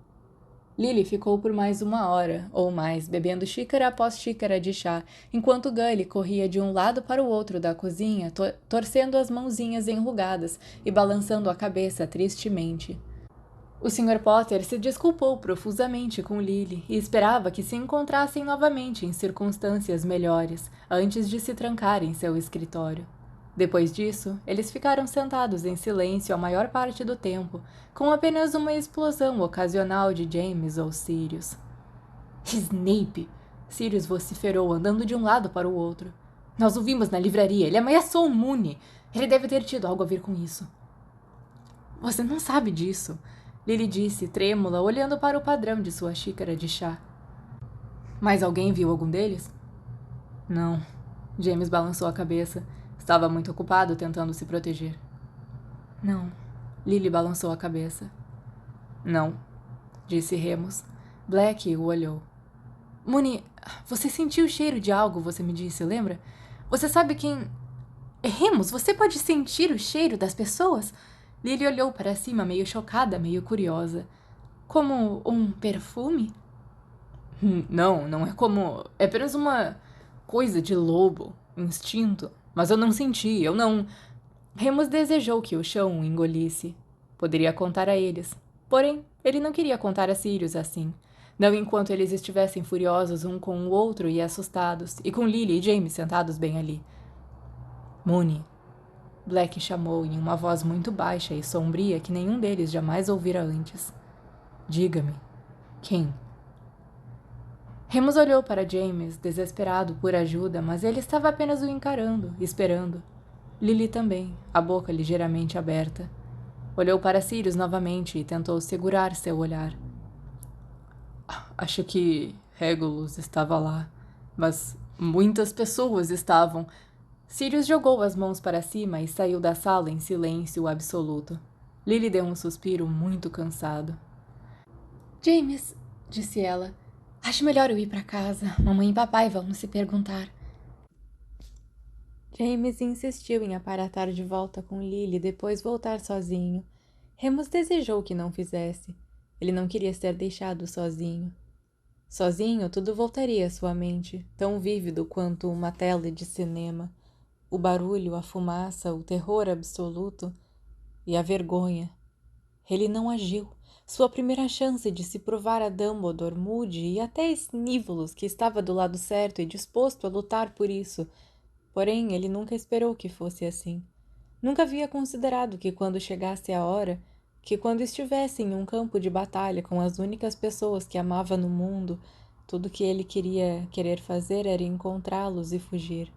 Lily ficou por mais 1 hora, ou mais, bebendo xícara após xícara de chá, enquanto Gully corria de um lado para o outro da cozinha, torcendo as mãozinhas enrugadas e balançando a cabeça tristemente. O Sr. Potter se desculpou profusamente com Lily e esperava que se encontrassem novamente em circunstâncias melhores, antes de se trancar em seu escritório. Depois disso, eles ficaram sentados em silêncio a maior parte do tempo, com apenas uma explosão ocasional de James ou Sirius. Snape! Sirius vociferou, andando de um lado para o outro. Nós o vimos na livraria. Ele ameaçou o Moony. Ele deve ter tido algo a ver com isso. Você não sabe disso, Lily disse, trêmula, olhando para o padrão de sua xícara de chá. Mas alguém viu algum deles? Não. James balançou a cabeça. Estava muito ocupado tentando se proteger. Não. Lily balançou a cabeça. Não, disse Remus. Black o olhou. Moony, você sentiu o cheiro de algo, você me disse, lembra? Você sabe quem... Remus, você pode sentir o cheiro das pessoas? Lily olhou para cima, meio chocada, meio curiosa. Como um perfume? Não é como... É apenas uma coisa de lobo, instinto. Mas eu não senti, eu não... Remus desejou que o chão o engolisse. Poderia contar a eles. Porém, ele não queria contar a Sirius assim. Não enquanto eles estivessem furiosos um com o outro e assustados, e com Lily e James sentados bem ali. Moony, Black chamou em uma voz muito baixa e sombria que nenhum deles jamais ouvira antes. Diga-me, quem? Remus olhou para James, desesperado por ajuda, mas ele estava apenas o encarando, esperando. Lily também, a boca ligeiramente aberta. Olhou para Sirius novamente e tentou segurar seu olhar. Acho que Regulus estava lá, mas muitas pessoas estavam. Sirius jogou as mãos para cima e saiu da sala em silêncio absoluto. Lily deu um suspiro muito cansado. James, disse ela, acho melhor eu ir para casa. Mamãe e papai vão se perguntar. James insistiu em aparatar de volta com Lily e depois voltar sozinho. Remus desejou que não fizesse. Ele não queria ser deixado sozinho. Sozinho, tudo voltaria à sua mente, tão vívido quanto uma tela de cinema. O barulho, a fumaça, o terror absoluto e a vergonha. Ele não agiu. Sua primeira chance de se provar a Dumbledore, Moody e até Snívolos, que estava do lado certo e disposto a lutar por isso. Porém, ele nunca esperou que fosse assim. Nunca havia considerado que quando chegasse a hora, que quando estivesse em um campo de batalha com as únicas pessoas que amava no mundo, tudo que ele querer fazer era encontrá-los e fugir.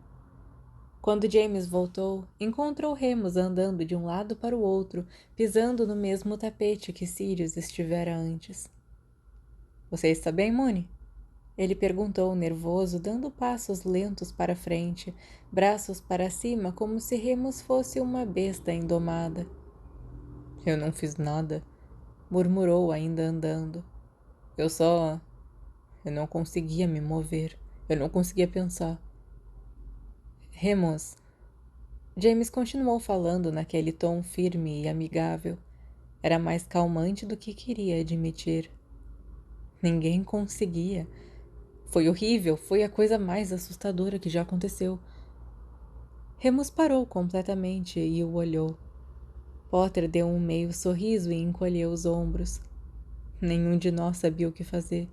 Quando James voltou, encontrou Remus andando de um lado para o outro, pisando no mesmo tapete que Sirius estivera antes. Você está bem, Moony? Ele perguntou, nervoso, dando passos lentos para frente, braços para cima, como se Remus fosse uma besta indomada. Eu não fiz nada, murmurou, ainda andando. Eu não conseguia me mover. Eu não conseguia pensar. Remus. James continuou falando naquele tom firme e amigável. Era mais calmante do que queria admitir. Ninguém conseguia. Foi horrível, foi a coisa mais assustadora que já aconteceu. Remus parou completamente e o olhou. Potter deu um meio sorriso e encolheu os ombros. Nenhum de nós sabia o que fazer.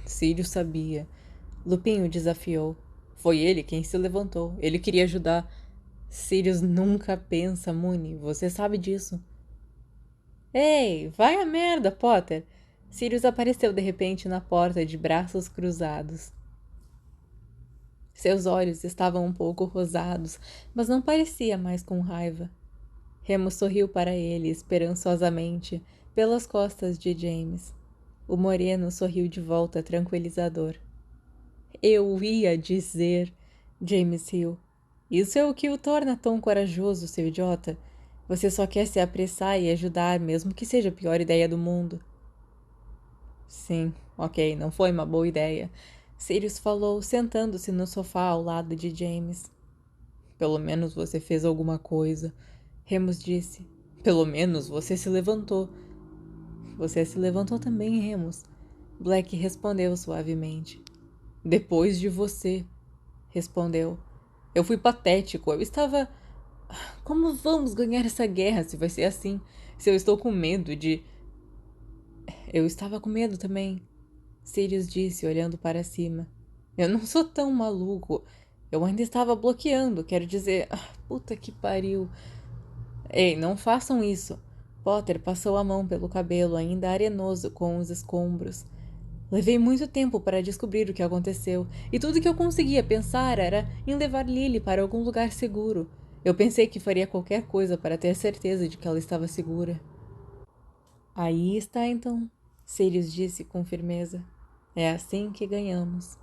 Sirius sabia. Lupin o desafiou. Foi ele quem se levantou. Ele queria ajudar. Sirius nunca pensa, Moony. Você sabe disso. Ei, vai a merda, Potter! Sirius apareceu de repente na porta de braços cruzados. Seus olhos estavam um pouco rosados, mas não parecia mais com raiva. Remus sorriu para ele, esperançosamente, pelas costas de James. O moreno sorriu de volta, tranquilizador. Eu ia dizer, James riu. Isso é o que o torna tão corajoso, seu idiota. Você só quer se apressar e ajudar, mesmo que seja a pior ideia do mundo. Sim, ok, não foi uma boa ideia. Sirius falou, sentando-se no sofá ao lado de James. Pelo menos você fez alguma coisa. Remus disse. Pelo menos você se levantou. Você se levantou também, Remus. Black respondeu suavemente. Depois de você, respondeu. Eu fui patético, eu estava... Como vamos ganhar essa guerra se vai ser assim? Se eu estou com medo de... Eu estava com medo também, Sirius disse, olhando para cima. Eu não sou tão maluco. Eu ainda estava bloqueando, quero dizer... puta que pariu. Ei, não façam isso. Potter passou a mão pelo cabelo, ainda arenoso com os escombros. Levei muito tempo para descobrir o que aconteceu, e tudo que eu conseguia pensar era em levar Lily para algum lugar seguro. Eu pensei que faria qualquer coisa para ter certeza de que ela estava segura. Aí está então, Sirius disse com firmeza. É assim que ganhamos.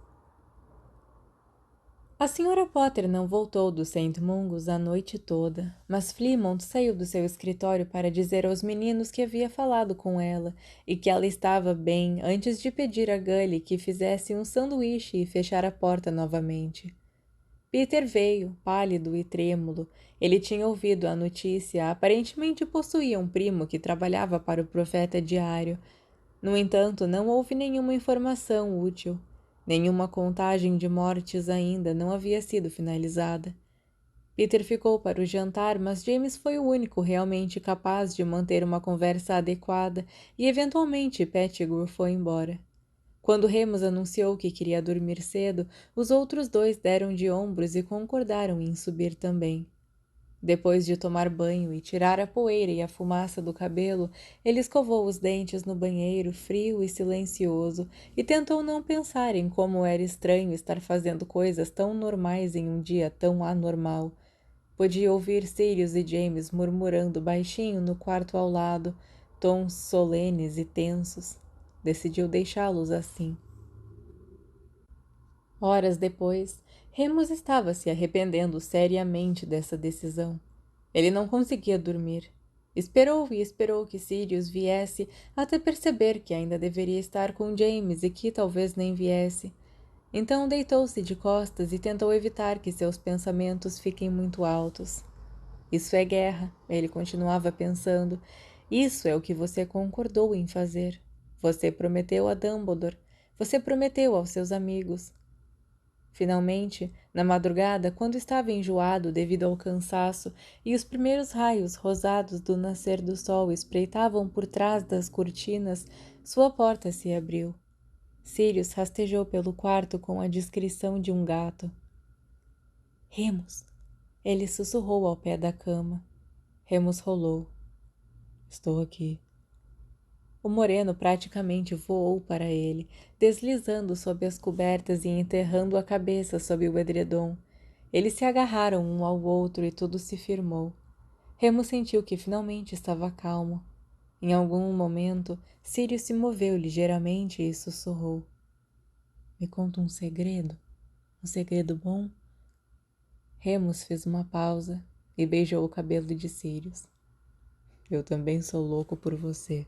A Sra. Potter não voltou do St. Mungo's a noite toda, mas Flemmond saiu do seu escritório para dizer aos meninos que havia falado com ela e que ela estava bem antes de pedir a Gully que fizesse um sanduíche e fechar a porta novamente. Peter veio, pálido e trêmulo. Ele tinha ouvido a notícia. Aparentemente possuía um primo que trabalhava para o Profeta Diário. No entanto, não houve nenhuma informação útil. Nenhuma contagem de mortes ainda não havia sido finalizada. Peter ficou para o jantar, mas James foi o único realmente capaz de manter uma conversa adequada e, eventualmente, Pettigrew foi embora. Quando Remus anunciou que queria dormir cedo, os outros dois deram de ombros e concordaram em subir também. Depois de tomar banho e tirar a poeira e a fumaça do cabelo, ele escovou os dentes no banheiro, frio e silencioso, e tentou não pensar em como era estranho estar fazendo coisas tão normais em um dia tão anormal. Podia ouvir Sirius e James murmurando baixinho no quarto ao lado, tons solenes e tensos. Decidiu deixá-los assim. Horas depois, Remus estava se arrependendo seriamente dessa decisão. Ele não conseguia dormir. Esperou e esperou que Sirius viesse até perceber que ainda deveria estar com James e que talvez nem viesse. Então deitou-se de costas e tentou evitar que seus pensamentos fiquem muito altos. Isso é guerra, ele continuava pensando. Isso é o que você concordou em fazer. Você prometeu a Dumbledore. Você prometeu aos seus amigos. Finalmente, na madrugada, quando estava enjoado devido ao cansaço e os primeiros raios rosados do nascer do sol espreitavam por trás das cortinas, sua porta se abriu. Sirius rastejou pelo quarto com a discrição de um gato. Remus! Ele sussurrou ao pé da cama. Remus rolou. Estou aqui. O moreno praticamente voou para ele, deslizando sob as cobertas e enterrando a cabeça sob o edredom. Eles se agarraram um ao outro e tudo se firmou. Remus sentiu que finalmente estava calmo. Em algum momento, Sirius se moveu ligeiramente e sussurrou. Me conta um segredo? Um segredo bom? Remus fez uma pausa e beijou o cabelo de Sirius. Eu também sou louco por você.